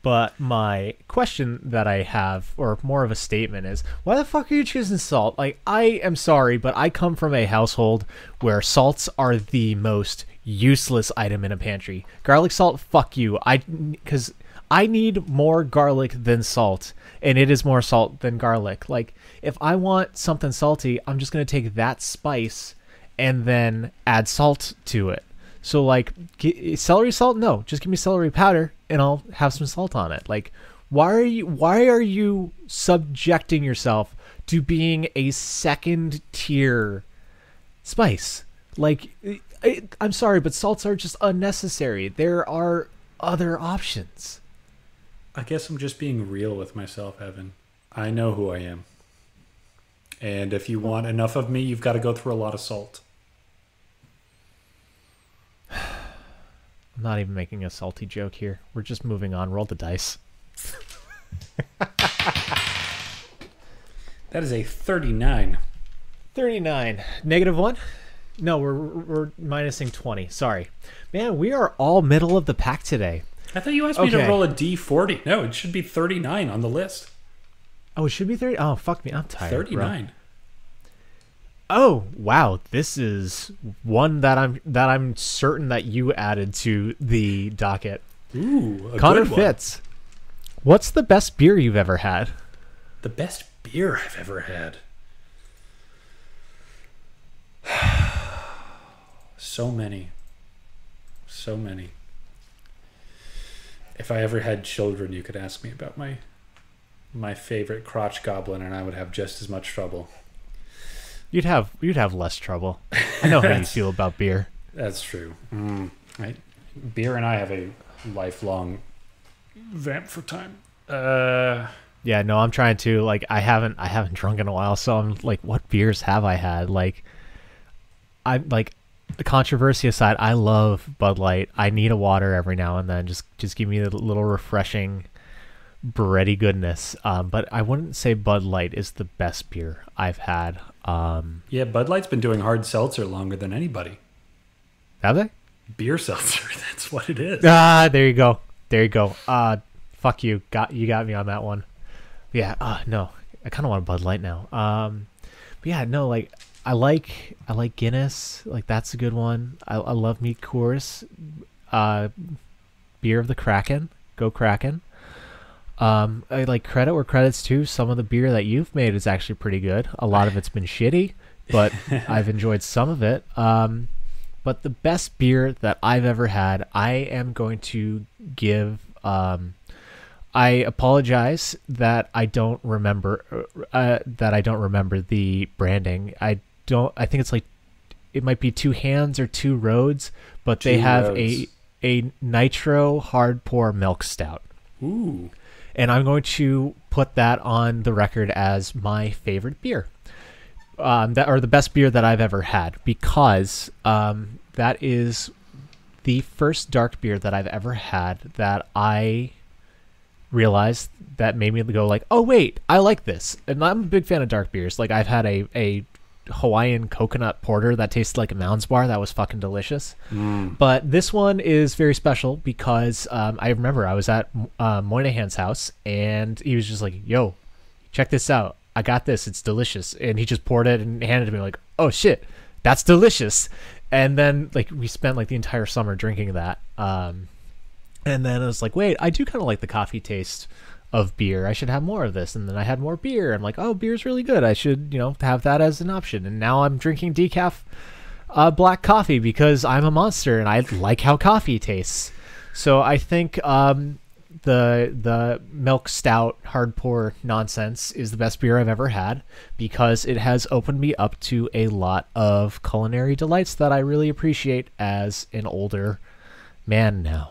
S1: But my question that I have, or more of a statement, is why the fuck are you choosing salt? Like, I am sorry, but I come from a household where salts are the most useless item in a pantry. Garlic salt, fuck you. Because I need more garlic than salt, and it is more salt than garlic. Like, if I want something salty, I'm just going to take that spice and then add salt to it. So like celery salt, no, just give me celery powder and I'll have some salt on it. Like why are you subjecting yourself to being a second tier spice? Like I'm sorry, but salts are just unnecessary. There are other options.
S2: I guess I'm just being real with myself, Evan. I know who I am. And if you want enough of me, you've got to go through a lot of salt.
S1: I'm not even making a salty joke here. We're just moving on. Roll the dice.
S2: That is a 39.
S1: 39. -1? No, we're minusing 20. Sorry. Man, we are all middle of the pack today.
S2: I thought you asked me to roll a D40. No, it should be 39 on the list.
S1: Oh, it should be 30. Oh, fuck me. I'm tired.
S2: 39.
S1: Bro. Oh, wow. This is one that I'm certain that you added to the docket.
S2: Ooh, a
S1: Connor
S2: good one.
S1: Fitz. What's the best beer you've ever had?
S2: The best beer I've ever had. So many. So many. If I ever had children, you could ask me about my favorite crotch goblin, and I would have just as much trouble.
S1: You'd have less trouble. I know how you feel about beer.
S2: That's true. Right? Beer and I have a lifelong vamp for time.
S1: Yeah, no, I'm trying to, like, I haven't drunk in a while, so I'm like, what beers have I had? Like, I'm like, the controversy aside, I love Bud Light. I need a water every now and then. Just give me a little refreshing bready goodness. But I wouldn't say Bud Light is the best beer I've had.
S2: Yeah, Bud Light's been doing hard seltzer longer than anybody.
S1: Have they?
S2: Beer seltzer, that's what it is.
S1: Ah, there you go. There you go. Fuck you. You got me on that one. Yeah, no. I kind of want a Bud Light now. But yeah, no, like, I like Guinness. Like, that's a good one. I love Meat Coors. Beer of the Kraken. Go Kraken. I like credit where credit's due. Some of the beer that you've made is actually pretty good. A lot of it's been shitty, but I've enjoyed some of it. But the best beer that I've ever had, I am going to give. I apologize that I don't remember the branding. I think it's like it might be Two Hands or Two Roads, but they have a nitro hard pour milk stout.
S2: Ooh.
S1: And I'm going to put that on the record as my favorite beer, the best beer that I've ever had, because that is the first dark beer that I've ever had that I realized that made me go like, oh wait, I like this. And I'm a big fan of dark beers. Like, I've had a Hawaiian coconut porter that tasted like a Mounds bar that was fucking delicious. But this one is very special because I remember I was at Moynihan's house and he was just like, yo, check this out, I got this, it's delicious. And he just poured it and handed it to me like, oh shit, that's delicious. And then like we spent like the entire summer drinking that. And then I was like, wait, I do kind of like the coffee taste of beer. I should have more of this. And then I had more beer. I'm like, oh, beer's really good. I should, have that as an option. And now I'm drinking decaf black coffee because I'm a monster and I like how coffee tastes. So I think the milk stout hard pour nonsense is the best beer I've ever had because it has opened me up to a lot of culinary delights that I really appreciate as an older man now.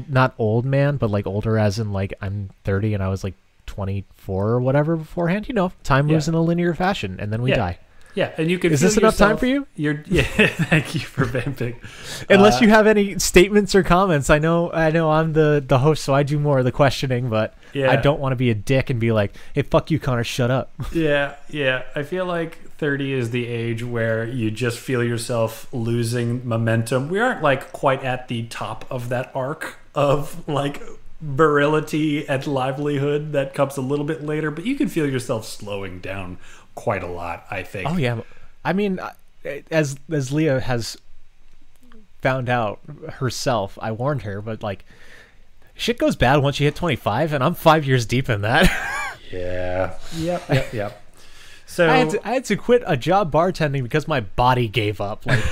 S1: Not old man, but like older as in like I'm 30 and I was like 24 or whatever beforehand. Time moves in a linear fashion and then we die.
S2: Yeah, and you can.
S1: Is this enough time for you?
S2: Thank you for vamping.
S1: Unless you have any statements or comments, I know I'm the host, so I do more of the questioning. But I don't want to be a dick and be like, "Hey, fuck you, Connor, shut up."
S2: Yeah. I feel like 30 is the age where you just feel yourself losing momentum. We aren't like quite at the top of that arc of like virility and livelihood that comes a little bit later, but you can feel yourself slowing down quite a lot, I think.
S1: Oh yeah, I mean, as Leah has found out herself, I warned her, but like, shit goes bad once you hit 25, and I'm 5 years deep in that.
S2: Yeah. Yep. So
S1: I had to quit a job bartending because my body gave up. Like,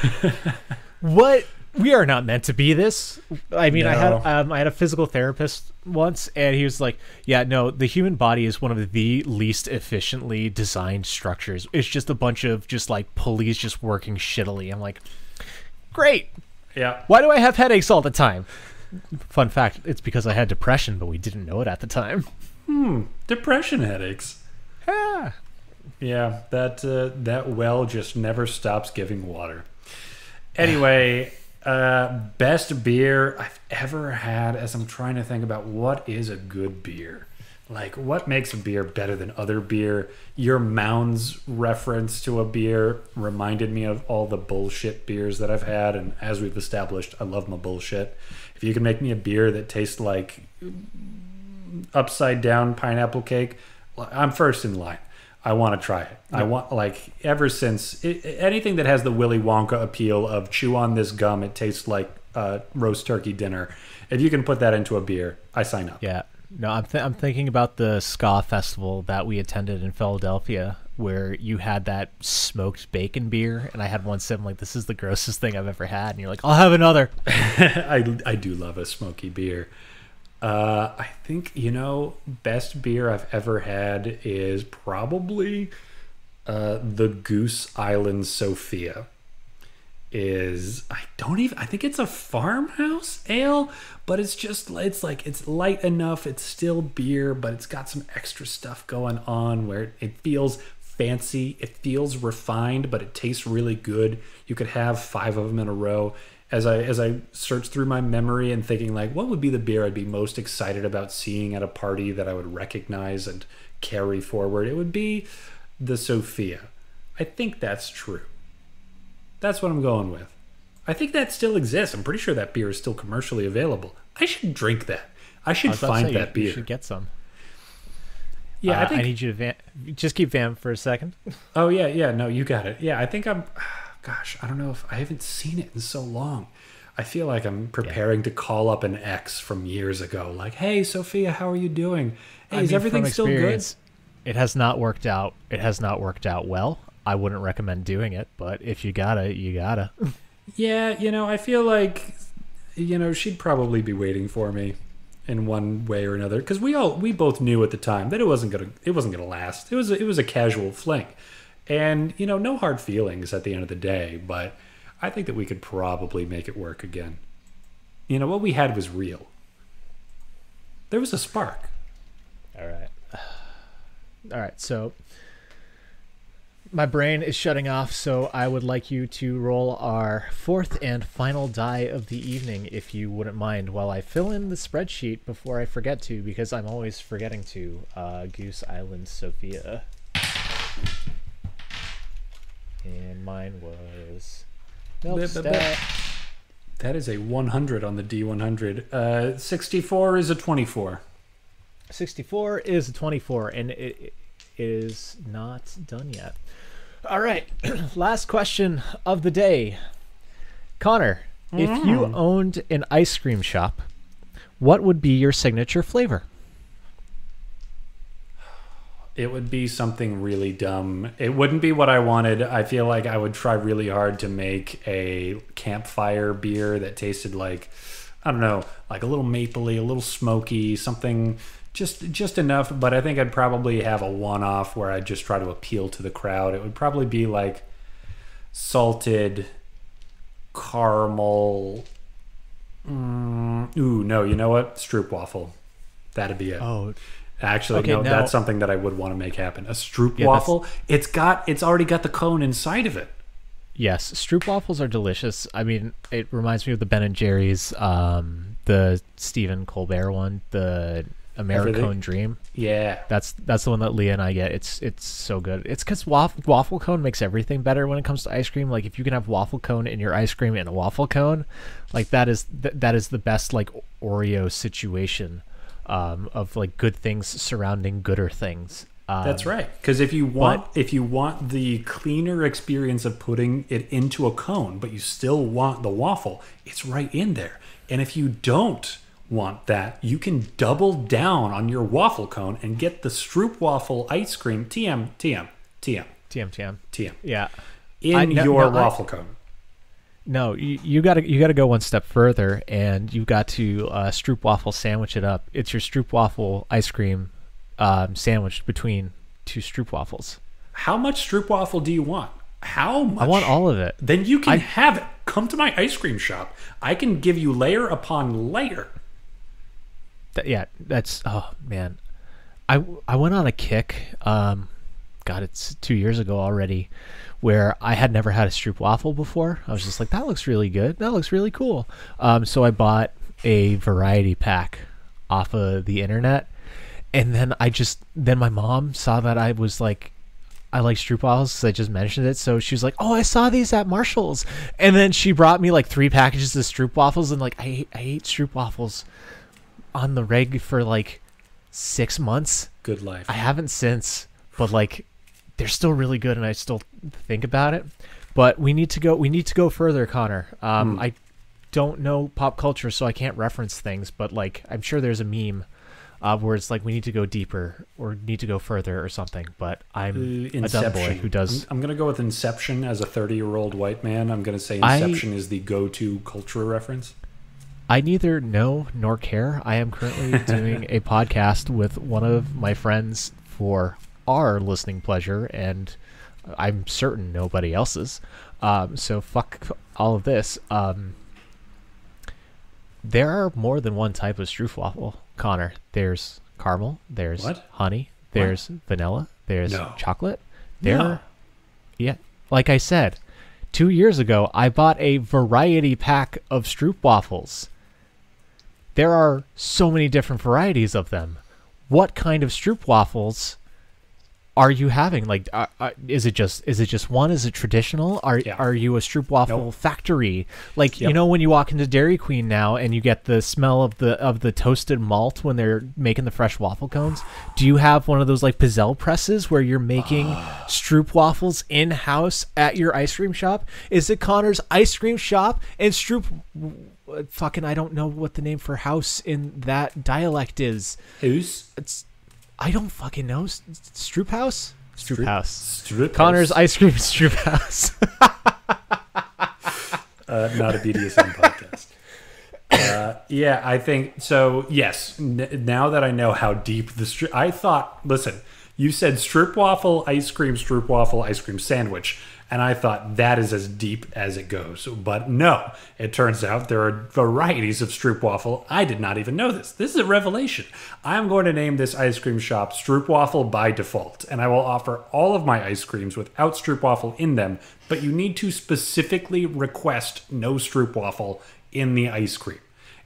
S1: what we are not meant to be this. I mean,
S2: No.
S1: I had a physical therapist once, and he was like, yeah, no, the human body is one of the least efficiently designed structures. It's just a bunch of just like pulleys just working shittily. I'm like, great.
S2: Yeah.
S1: Why do I have headaches all the time? Fun fact, it's because I had depression, but we didn't know it at the time.
S2: Depression headaches.
S1: Ah.
S2: Yeah, that well just never stops giving water. Anyway, best beer I've ever had, as I'm trying to think about what is a good beer. Like, what makes a beer better than other beer? Your Mounds reference to a beer reminded me of all the bullshit beers that I've had, and as we've established, I love my bullshit. If you can make me a beer that tastes like upside down pineapple cake, I'm first in line. I want to try it. I want, like, ever since anything that has the Willy Wonka appeal of chew on this gum, it tastes like roast turkey dinner. If you can put that into a beer, I sign up.
S1: Yeah. No, I'm thinking about the ska festival that we attended in Philadelphia, where you had that smoked bacon beer, and I had one sip. I'm like, this is the grossest thing I've ever had. And you're like, I'll have another.
S2: I do love a smoky beer. I think, best beer I've ever had is probably the Goose Island Sophia. I think it's a farmhouse ale, but it's light enough. It's still beer, but it's got some extra stuff going on where it feels fancy. It feels refined, but it tastes really good. You could have 5 of them in a row. As I search through my memory and thinking, like, what would be the beer I'd be most excited about seeing at a party that I would recognize and carry forward, it would be the Sophia. I think that's true. That's what I'm going with. I think that still exists. I'm pretty sure that beer is still commercially available. I should drink that. I should find that beer.
S1: You should get some.
S2: Yeah,
S1: I need you to just keep vamp for a second.
S2: Oh, yeah. No, you got it. Yeah, I think I'm... Gosh, I don't know if I haven't seen it in so long. I feel like I'm preparing to call up an ex from years ago. Like, hey, Sophia, how are you doing? Hey, is everything still good?
S1: It has not worked out. It has not worked out well. I wouldn't recommend doing it, but if you gotta, you gotta.
S2: Yeah, I feel like, she'd probably be waiting for me in one way or another, because we both knew at the time that it wasn't gonna last. It was a casual fling, and no hard feelings at the end of the day. But I think that we could probably make it work again. What we had was real. There was a spark.
S1: All right. So my brain is shutting off, so I would like you to roll our 4th and final die of the evening, if you wouldn't mind, while I fill in the spreadsheet before I forget to, because I'm always forgetting to. Goose Island Sophia. And mine was...
S2: That is a 100 on the D100. 64 is a 24.
S1: 64 is a 24, and it is not done yet. All right, last question of the day. Connor, if you owned an ice cream shop, what would be your signature flavor?
S2: It would be something really dumb. It wouldn't be what I wanted. I feel like I would try really hard to make a campfire beer that tasted like, I don't know, like a little mapley, a little smoky, something just enough. But I think I'd probably have a one-off where I'd just try to appeal to the crowd. It would probably be like salted caramel. Ooh, no, you know what? Stroopwafel. That'd be it.
S1: Oh,
S2: actually,
S1: okay,
S2: no,
S1: now,
S2: that's something that I would want to make happen. A stroopwafel. It's already got the cone inside of it.
S1: Yes, stroopwafels are delicious. I mean, it reminds me of the Ben and Jerry's, the Stephen Colbert one, the Americone Dream.
S2: Yeah,
S1: that's the one that Leah and I get. It's so good. It's because waffle cone makes everything better when it comes to ice cream. Like, if you can have waffle cone in your ice cream and a waffle cone, like that is the best like Oreo situation of like good things surrounding gooder things.
S2: That's right. Because if you want the cleaner experience of putting it into a cone, but you still want the waffle, it's right in there. And if you don't want that, you can double down on your waffle cone and get the Stroopwafel ice cream TM.
S1: TM.
S2: Yeah.
S1: Yeah.
S2: Your waffle cone.
S1: No, you gotta go one step further, and you got to stroopwafel sandwich it up. It's your stroopwafel ice cream sandwiched between two stroopwafels.
S2: How much stroopwafel do you want? How much?
S1: I want all of it.
S2: Then you can have it. Come to my ice cream shop. I can give you layer upon layer.
S1: That's oh man. I went on a kick. God, it's 2 years ago already, where I had never had a stroopwafel before. I was just like, that looks really good. That looks really cool. So I bought a variety pack off of the internet, and then my mom saw that I was like, I like stroopwafels because I just mentioned it. So she was like, "Oh, I saw these at Marshall's," and then she brought me like 3 packages of stroopwafels, and like I ate stroopwafels on the reg for like 6 months.
S2: Good life.
S1: I haven't since, but like they're still really good, and I still think about it. But we need to go further, Connor. I don't know pop culture, so I can't reference things, but like I'm sure there's a meme where it's like we need to go deeper or need to go further or something. But I'm a dumb boy who does.
S2: I'm gonna go with Inception as a 30-year-old white man. I'm gonna say Inception is the go-to culture reference.
S1: I neither know nor care. I am currently doing a podcast with one of my friends for our listening pleasure, and I'm certain nobody else's. So fuck all of this. There are more than one type of stroopwafel, Connor. There's caramel. There's honey. There's vanilla. There's chocolate. Yeah. Like I said, 2 years ago, I bought a variety pack of stroopwafels. There are so many different varieties of them. What kind of stroopwafels are you having? Like, is it just one? Is it traditional? Are you a stroopwafel factory? Like, you know, when you walk into Dairy Queen now and you get the smell of the toasted malt when they're making the fresh waffle cones. Do you have one of those like pizzelle presses where you're making stroopwafels in house at your ice cream shop? Is it Connor's ice cream shop and fucking I don't know what the name for house in that dialect is.
S2: House?
S1: I don't fucking know. Stroop House? Stroop House.
S2: Stroop
S1: Connor's Ice Cream Stroop House.
S2: Not a BDSM podcast. Yeah, I think so. Yes. Now that I know how deep the I thought, listen, you said stroopwafel ice cream sandwich. And I thought that is as deep as it goes. But no, it turns out there are varieties of stroopwafel. I did not even know this. This is a revelation. I'm going to name this ice cream shop Stroopwafel by default. And I will offer all of my ice creams without stroopwafel in them. But you need to specifically request no stroopwafel in the ice cream.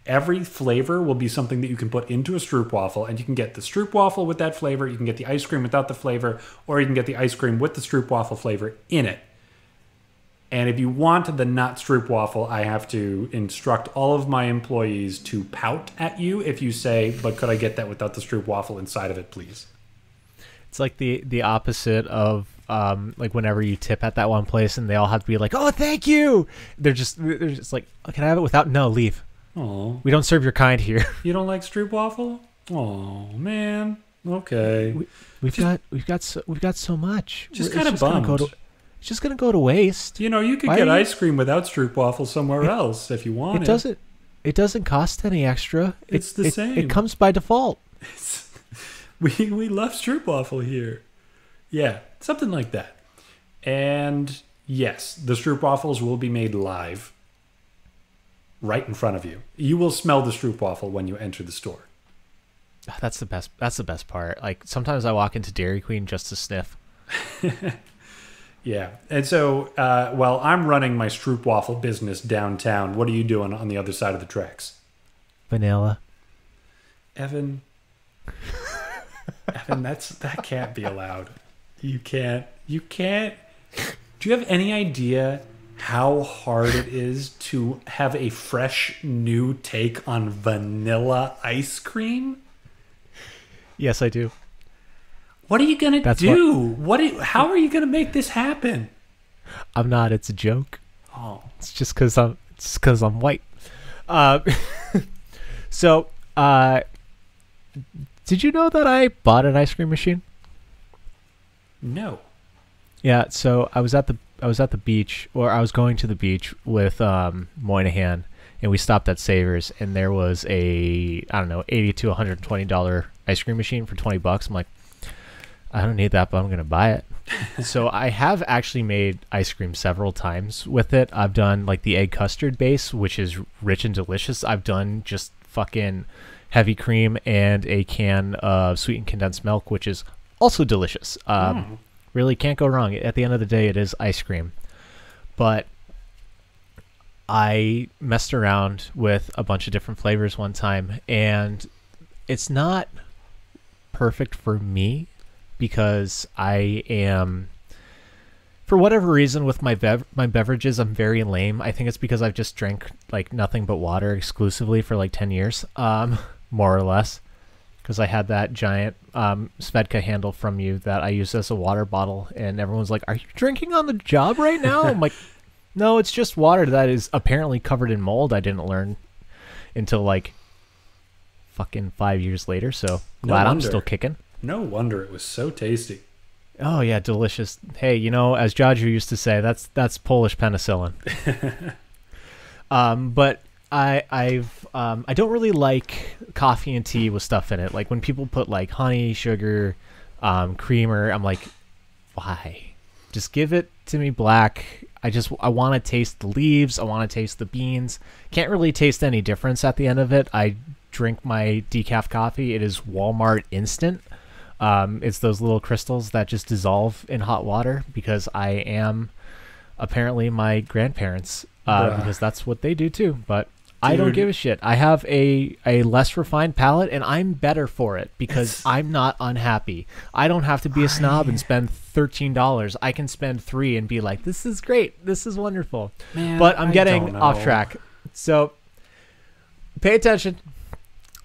S2: Every flavor will be something that you can put into a stroopwafel, and you can get the stroopwafel with that flavor, you can get the ice cream without the flavor, or you can get the ice cream with the stroopwafel flavor in it. And if you want the not stroopwafel, I have to instruct all of my employees to pout at you if you say, but could I get that without the stroopwafel inside of it, please?
S1: It's like the opposite of like whenever you tip at that one place and they all have to be like, oh, thank you. They're just like, oh, can I have it without? No, leave.
S2: Oh,
S1: we don't serve your kind here.
S2: You don't like stroopwafel? Oh man. Okay.
S1: We've got so much.
S2: Just kind of bummed.
S1: It's just gonna go to waste.
S2: You know, you could get ice cream without stroopwafel somewhere else if you want it.
S1: It doesn't cost any extra.
S2: It's the same.
S1: It comes by default.
S2: We love stroopwafel here. Yeah, something like that. And yes, the stroopwafels will be made live right in front of you. You will smell the stroopwafel when you enter the store.
S1: That's the best. That's the best part. Like sometimes I walk into Dairy Queen just to sniff.
S2: Yeah. And so while I'm running my stroopwafel business downtown, what are you doing on the other side of the tracks?
S1: Vanilla.
S2: Evan, that can't be allowed. You can't. Do you have any idea how hard it is to have a fresh new take on vanilla ice cream?
S1: Yes, I do.
S2: What are you going to do? How are you going to make this happen?
S1: I'm not. It's a joke.
S2: Oh.
S1: It's just because I'm white. So, did you know that I bought an ice cream machine?
S2: No.
S1: Yeah, so I was at at the beach, or I was going to the beach with Moynihan, and we stopped at Savers, and there was a, I don't know, $80 to $120 ice cream machine for $20. I'm like, I don't need that, but I'm gonna buy it. So I have actually made ice cream several times with it. I've done like the egg custard base, which is rich and delicious. I've done just fucking heavy cream and a can of sweetened condensed milk, which is also delicious. Really can't go wrong. At the end of the day, it is ice cream. But I messed around with a bunch of different flavors one time, and it's not perfect for me because I am, for whatever reason, with my beverages, I'm very lame. I think it's because I've just drank like nothing but water exclusively for like 10 years, more or less. Because I had that giant Svedka handle from you that I used as a water bottle, and everyone's like, "Are you drinking on the job right now?" I'm like, "No, it's just water that is apparently covered in mold." I didn't learn until like fucking 5 years later. So glad I'm still kicking.
S2: No wonder it was so tasty.
S1: Oh yeah, delicious. Hey, as Jaju used to say, that's Polish penicillin. But I don't really like coffee and tea with stuff in it. Like when people put like honey, sugar, creamer, I'm like, why? Just give it to me black. I want to taste the leaves. I want to taste the beans. Can't really taste any difference at the end of it. I drink my decaf coffee. It is Walmart instant. It's those little crystals that just dissolve in hot water because I am apparently my grandparents, because that's what they do too. But I don't give a shit. I have a less refined palate, and I'm better for it because I'm not unhappy. I don't have to be a snob and spend $13. I can spend $3 and be like, this is great. This is wonderful.
S2: Man,
S1: but I'm getting off track. So pay attention.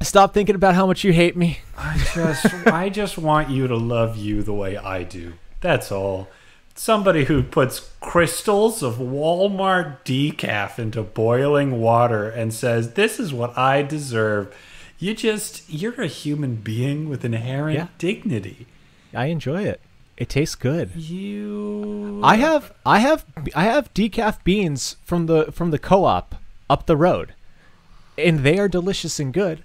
S1: Stop thinking about how much you hate me.
S2: I just want you to love you the way I do. That's all. Somebody who puts crystals of Walmart decaf into boiling water and says, "This is what I deserve." You're a human being with inherent dignity.
S1: I enjoy it. It tastes good.
S2: I
S1: have decaf beans from the co-op up the road, and they are delicious and good.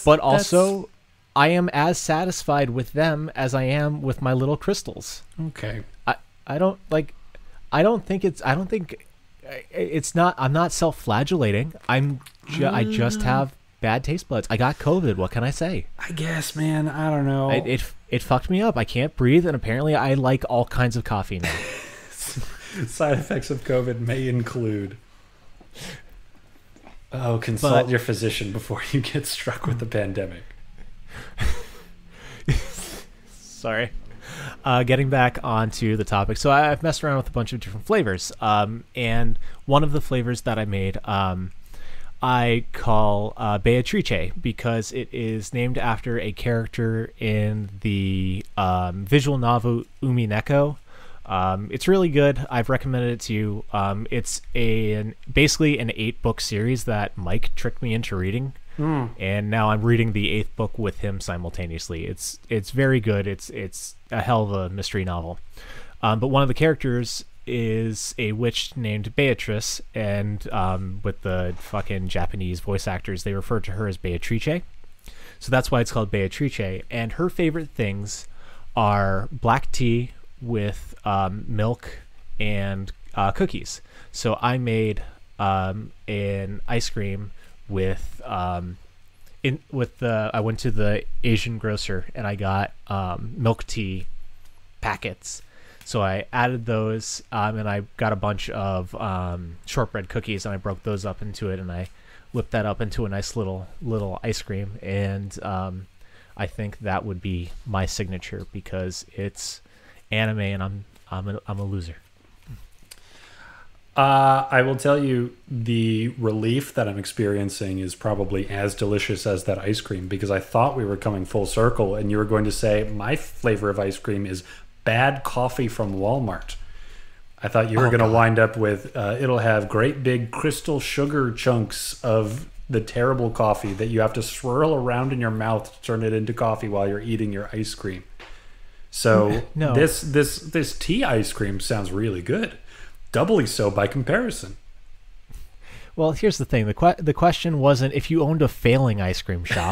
S1: But also, I am as satisfied with them as I am with my little crystals.
S2: Okay.
S1: I'm not self-flagellating. I just have bad taste buds. I got COVID. What can I say?
S2: I guess, man. I don't know.
S1: It fucked me up. I can't breathe, and apparently I like all kinds of coffee now.
S2: Side effects of COVID may include, consult your physician before you get struck with the pandemic.
S1: Sorry. Getting back onto the topic. So I've messed around with a bunch of different flavors. And one of the flavors that I made, I call Beatrice, because it is named after a character in the visual novel Umineko. It's really good. I've recommended it to you. It's basically an 8-book series that Mike tricked me into reading. And now I'm reading the 8th book with him simultaneously. It's very good. It's a hell of a mystery novel. But one of the characters is a witch named Beatrice, and with the fucking Japanese voice actors, they refer to her as Beatrice. So that's why it's called Beatrice. And her favorite things are black tea with milk and cookies. So I made an ice cream with I went to the Asian grocer and I got milk tea packets. So I added those, and I got a bunch of shortbread cookies, and I broke those up into it, and I whipped that up into a nice little ice cream. And I think that would be my signature because it's anime, and I'm a loser.
S2: I will tell you, the relief that I'm experiencing is probably as delicious as that ice cream, because I thought we were coming full circle and you were going to say my flavor of ice cream is bad coffee from Walmart. I thought you were going to wind up with it'll have great big crystal sugar chunks of the terrible coffee that you have to swirl around in your mouth to turn it into coffee while you're eating your ice cream. So
S1: no.
S2: This tea ice cream sounds really good. doubly so by comparison.
S1: Well, here's the thing. The question wasn't if you owned a failing ice cream shop.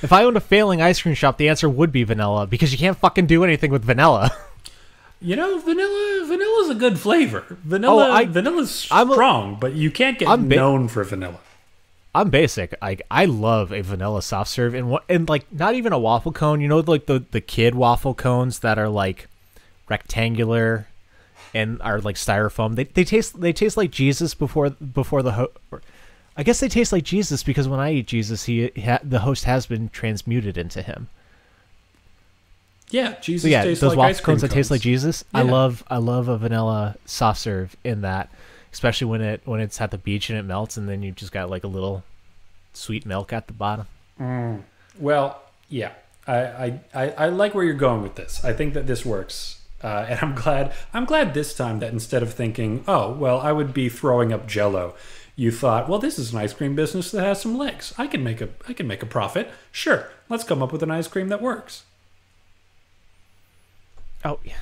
S1: If I owned a failing ice cream shop, the answer would be vanilla, because you can't fucking do anything with vanilla.
S2: You know, vanilla's a good flavor. Vanilla's strong, but you can't get known for vanilla.
S1: I'm basic. I love a vanilla soft serve, and like not even a waffle cone. You know, like the kid waffle cones that are like rectangular and are like styrofoam. They taste like Jesus before I guess they taste like Jesus because when I eat Jesus, the host has been transmuted into him.
S2: Yeah, Jesus tastes
S1: those
S2: like
S1: waffle
S2: ice cream
S1: cones that taste like Jesus.
S2: Yeah.
S1: I love a vanilla soft serve in that, especially when it's at the beach and it melts, and then you just got like a little sweet milk at the bottom.
S2: Well, yeah, I like where you're going with this. I think that this works, and I'm glad this time that instead of thinking, oh well, I would be throwing up Jell-O, you thought, well, this is an ice cream business that has some legs. I can make a profit. Sure, let's come up with an ice cream that works.
S1: Oh, yeah.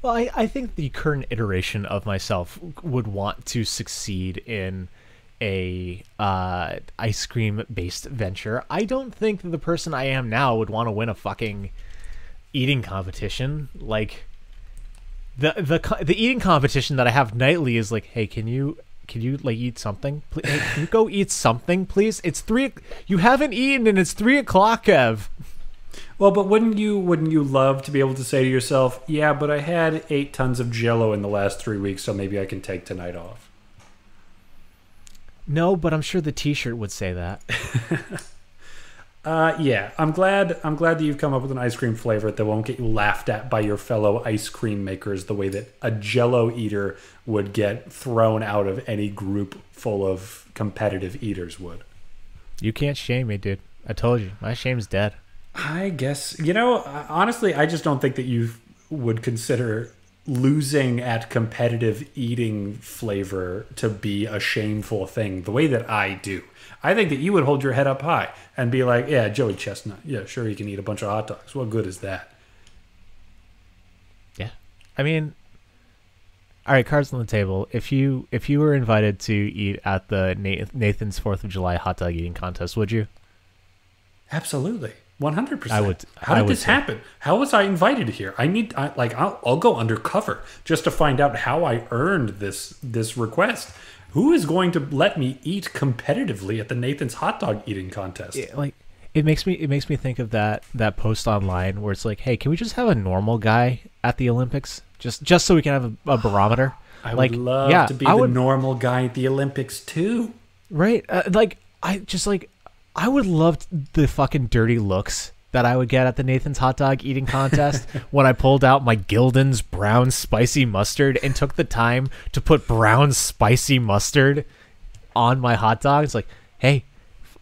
S1: Well, I think the current iteration of myself would want to succeed in a ice cream based venture. I don't think that the person I am now would want to win a fucking eating competition. Like the eating competition that I have nightly is like, hey, can you like eat something? Hey, can you go eat something, please? It's 3. You haven't eaten and it's 3:00, Kev.
S2: Well, but wouldn't you love to be able to say to yourself, yeah, but I had 8 tons of Jell-O in the last 3 weeks, so maybe I can take tonight off?
S1: No, but I'm sure the T-shirt would say that.
S2: Yeah, I'm glad that you've come up with an ice cream flavor that won't get you laughed at by your fellow ice cream makers the way that a Jell-O eater would get thrown out of any group full of competitive eaters would.
S1: You can't shame me, dude. I told you, my shame's dead.
S2: I guess, honestly, I just don't think that you would consider losing at competitive eating flavor to be a shameful thing the way that I do. I think that you would hold your head up high and be like, yeah, Joey Chestnut. Yeah, sure, he can eat a bunch of hot dogs. What good is that?
S1: Yeah. I mean, all right, cards on the table. If you were invited to eat at the Nathan's 4th of July hot dog eating contest, would you?
S2: Absolutely. 100%.
S1: I would.
S2: How did this happen? How was I invited here? I'll go undercover just to find out how I earned this request. Who is going to let me eat competitively at the Nathan's hot dog eating contest?
S1: It makes me think of that post online where it's like, hey, can we just have a normal guy at the Olympics just so we can have a barometer?
S2: I would love to be the normal guy at the Olympics too.
S1: Right? I would love the fucking dirty looks that I would get at the Nathan's hot dog eating contest when I pulled out my Gildan's brown spicy mustard and took the time to put brown spicy mustard on my hot dog. It's like, hey,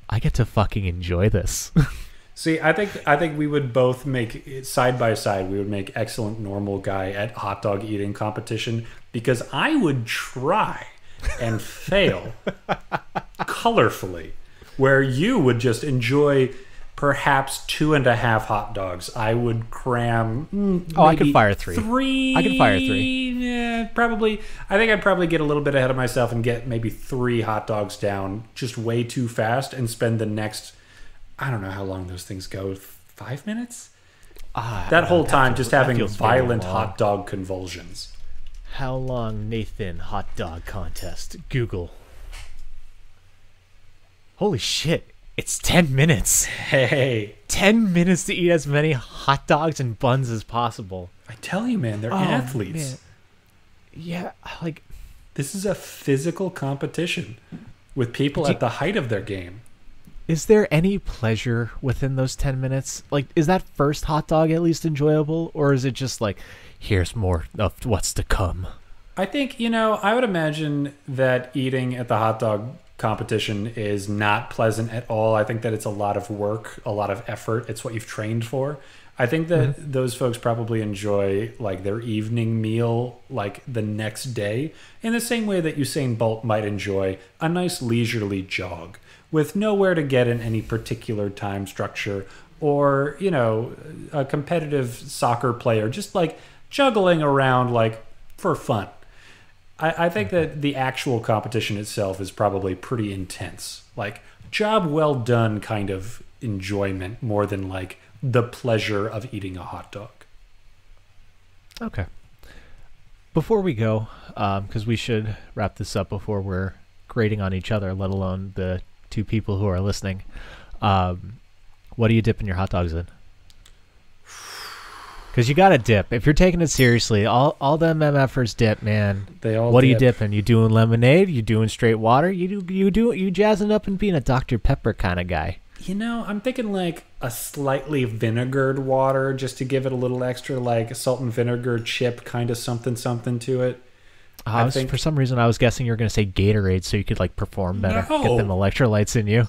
S1: I get to fucking enjoy this.
S2: See, I think we would both make side by side. We would make excellent normal guy at hot dog eating competition because I would try and fail colorfully. Where you would just enjoy perhaps 2.5 hot dogs. I would cram.
S1: I could fire 3.
S2: 3.
S1: I could fire 3.
S2: Yeah, probably. I think I'd probably get a little bit ahead of myself and get maybe 3 hot dogs down just way too fast and spend the next, I don't know how long those things go, 5 minutes? That whole time just having violent hot dog convulsions.
S1: How long Nathan hot dog contest? Google. Holy shit, it's 10 minutes.
S2: Hey.
S1: 10 minutes to eat as many hot dogs and buns as possible.
S2: I tell you, man, they're athletes.
S1: Man. Yeah, like...
S2: This is a physical competition with people at the height of their game.
S1: Is there any pleasure within those 10 minutes? Like, is that first hot dog at least enjoyable? Or is it just like, here's more of what's to come?
S2: I think, I would imagine that eating at the hot dog competition is not pleasant at all. I think that it's a lot of work, a lot of effort. It's what you've trained for. I think that those folks probably enjoy like their evening meal like the next day in the same way that Usain Bolt might enjoy a nice leisurely jog with nowhere to get in any particular time structure, or a competitive soccer player just like juggling around like for fun. I think that the actual competition itself is probably pretty intense. Like, job well done kind of enjoyment more than like the pleasure of eating a hot dog.
S1: Okay. Before we go, because we should wrap this up before we're grading on each other, let alone the two people who are listening. What do you dip in your hot dogs in? Because you got to dip. If you're taking it seriously, all them MFers dip, man.
S2: They all
S1: What
S2: dip.
S1: are you dipping? You doing lemonade? You doing straight water? You jazzing up and being a Dr. Pepper kind of guy?
S2: You know, I'm thinking like a slightly vinegared water just to give it a little extra, like salt and vinegar chip kind of something to it.
S1: For some reason, I was guessing you were going to say Gatorade so you could like perform better,
S2: No.
S1: get them electrolytes in you.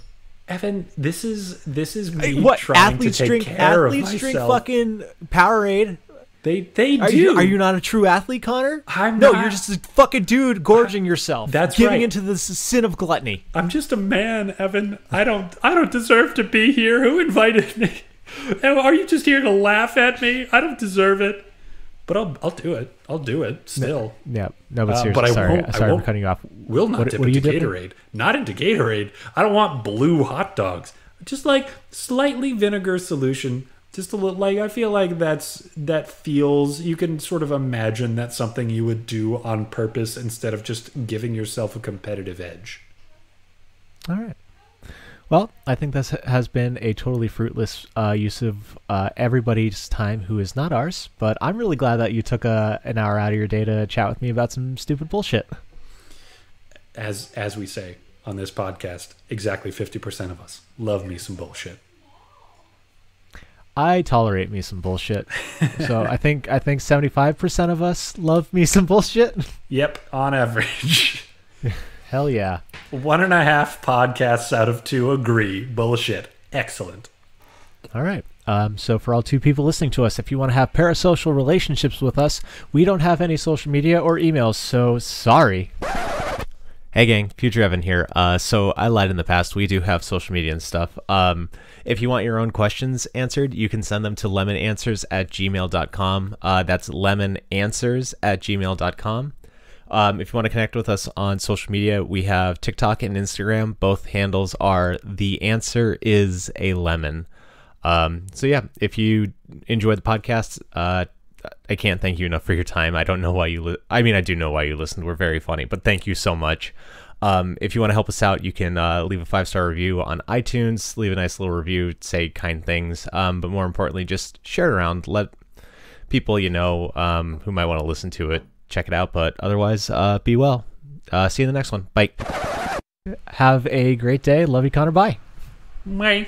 S2: Evan, this is me
S1: What
S2: trying
S1: athletes
S2: to take
S1: drink?
S2: care of
S1: Athletes drink
S2: myself.
S1: fucking Powerade.
S2: They do.
S1: Are you not a true athlete, Connor?
S2: I'm
S1: no,
S2: not.
S1: you're just a fucking dude gorging yourself.
S2: That's
S1: giving
S2: right.
S1: into the sin of gluttony.
S2: I'm just a man, Evan. I don't deserve to be here. Who invited me? Are you just here to laugh at me? I don't deserve it. But I'll do it. I'll do it still.
S1: No, but seriously,
S2: but I
S1: sorry
S2: won't- I
S1: for
S2: won't-
S1: cutting you off.
S2: Will not dip
S1: what are you
S2: into
S1: dipping?
S2: Gatorade. Not into Gatorade. I don't want blue hot dogs. Just like slightly vinegar solution. Just a little, like, I feel like that feels, you can sort of imagine that's something you would do on purpose instead of just giving yourself a competitive edge.
S1: All right. Well, I think this has been a totally fruitless use of everybody's time who is not ours, but I'm really glad that you took an hour out of your day to chat with me about some stupid bullshit.
S2: As we say on this podcast, exactly 50% of us love me some bullshit.
S1: I tolerate me some bullshit. So I think 75% of us love me some bullshit.
S2: Yep, on average.
S1: Hell yeah.
S2: 1.5 podcasts out of 2 agree. Bullshit. Excellent.
S1: All right. So for all 2 people listening to us, if you want to have parasocial relationships with us, we don't have any social media or emails, so sorry. Hey gang, Future Evan here. So I lied in the past. We do have social media and stuff. If you want your own questions answered, you can send them to lemonanswers@gmail.com. That's lemonanswers@gmail.com. If you want to connect with us on social media, we have TikTok and Instagram. Both handles are The Answer Is a Lemon. So yeah, if you enjoy the podcast, I can't thank you enough for your time. I don't know why you I mean, I do know why you listened. We're very funny, but thank you so much. If you want to help us out, you can leave a 5-star review on iTunes, leave a nice little review, say kind things, but more importantly, just share it around. Let people you know who might want to listen to it check it out, but otherwise, be well. See you in the next one. Bye. Have a great day. Love you, Connor. Bye.
S2: Bye.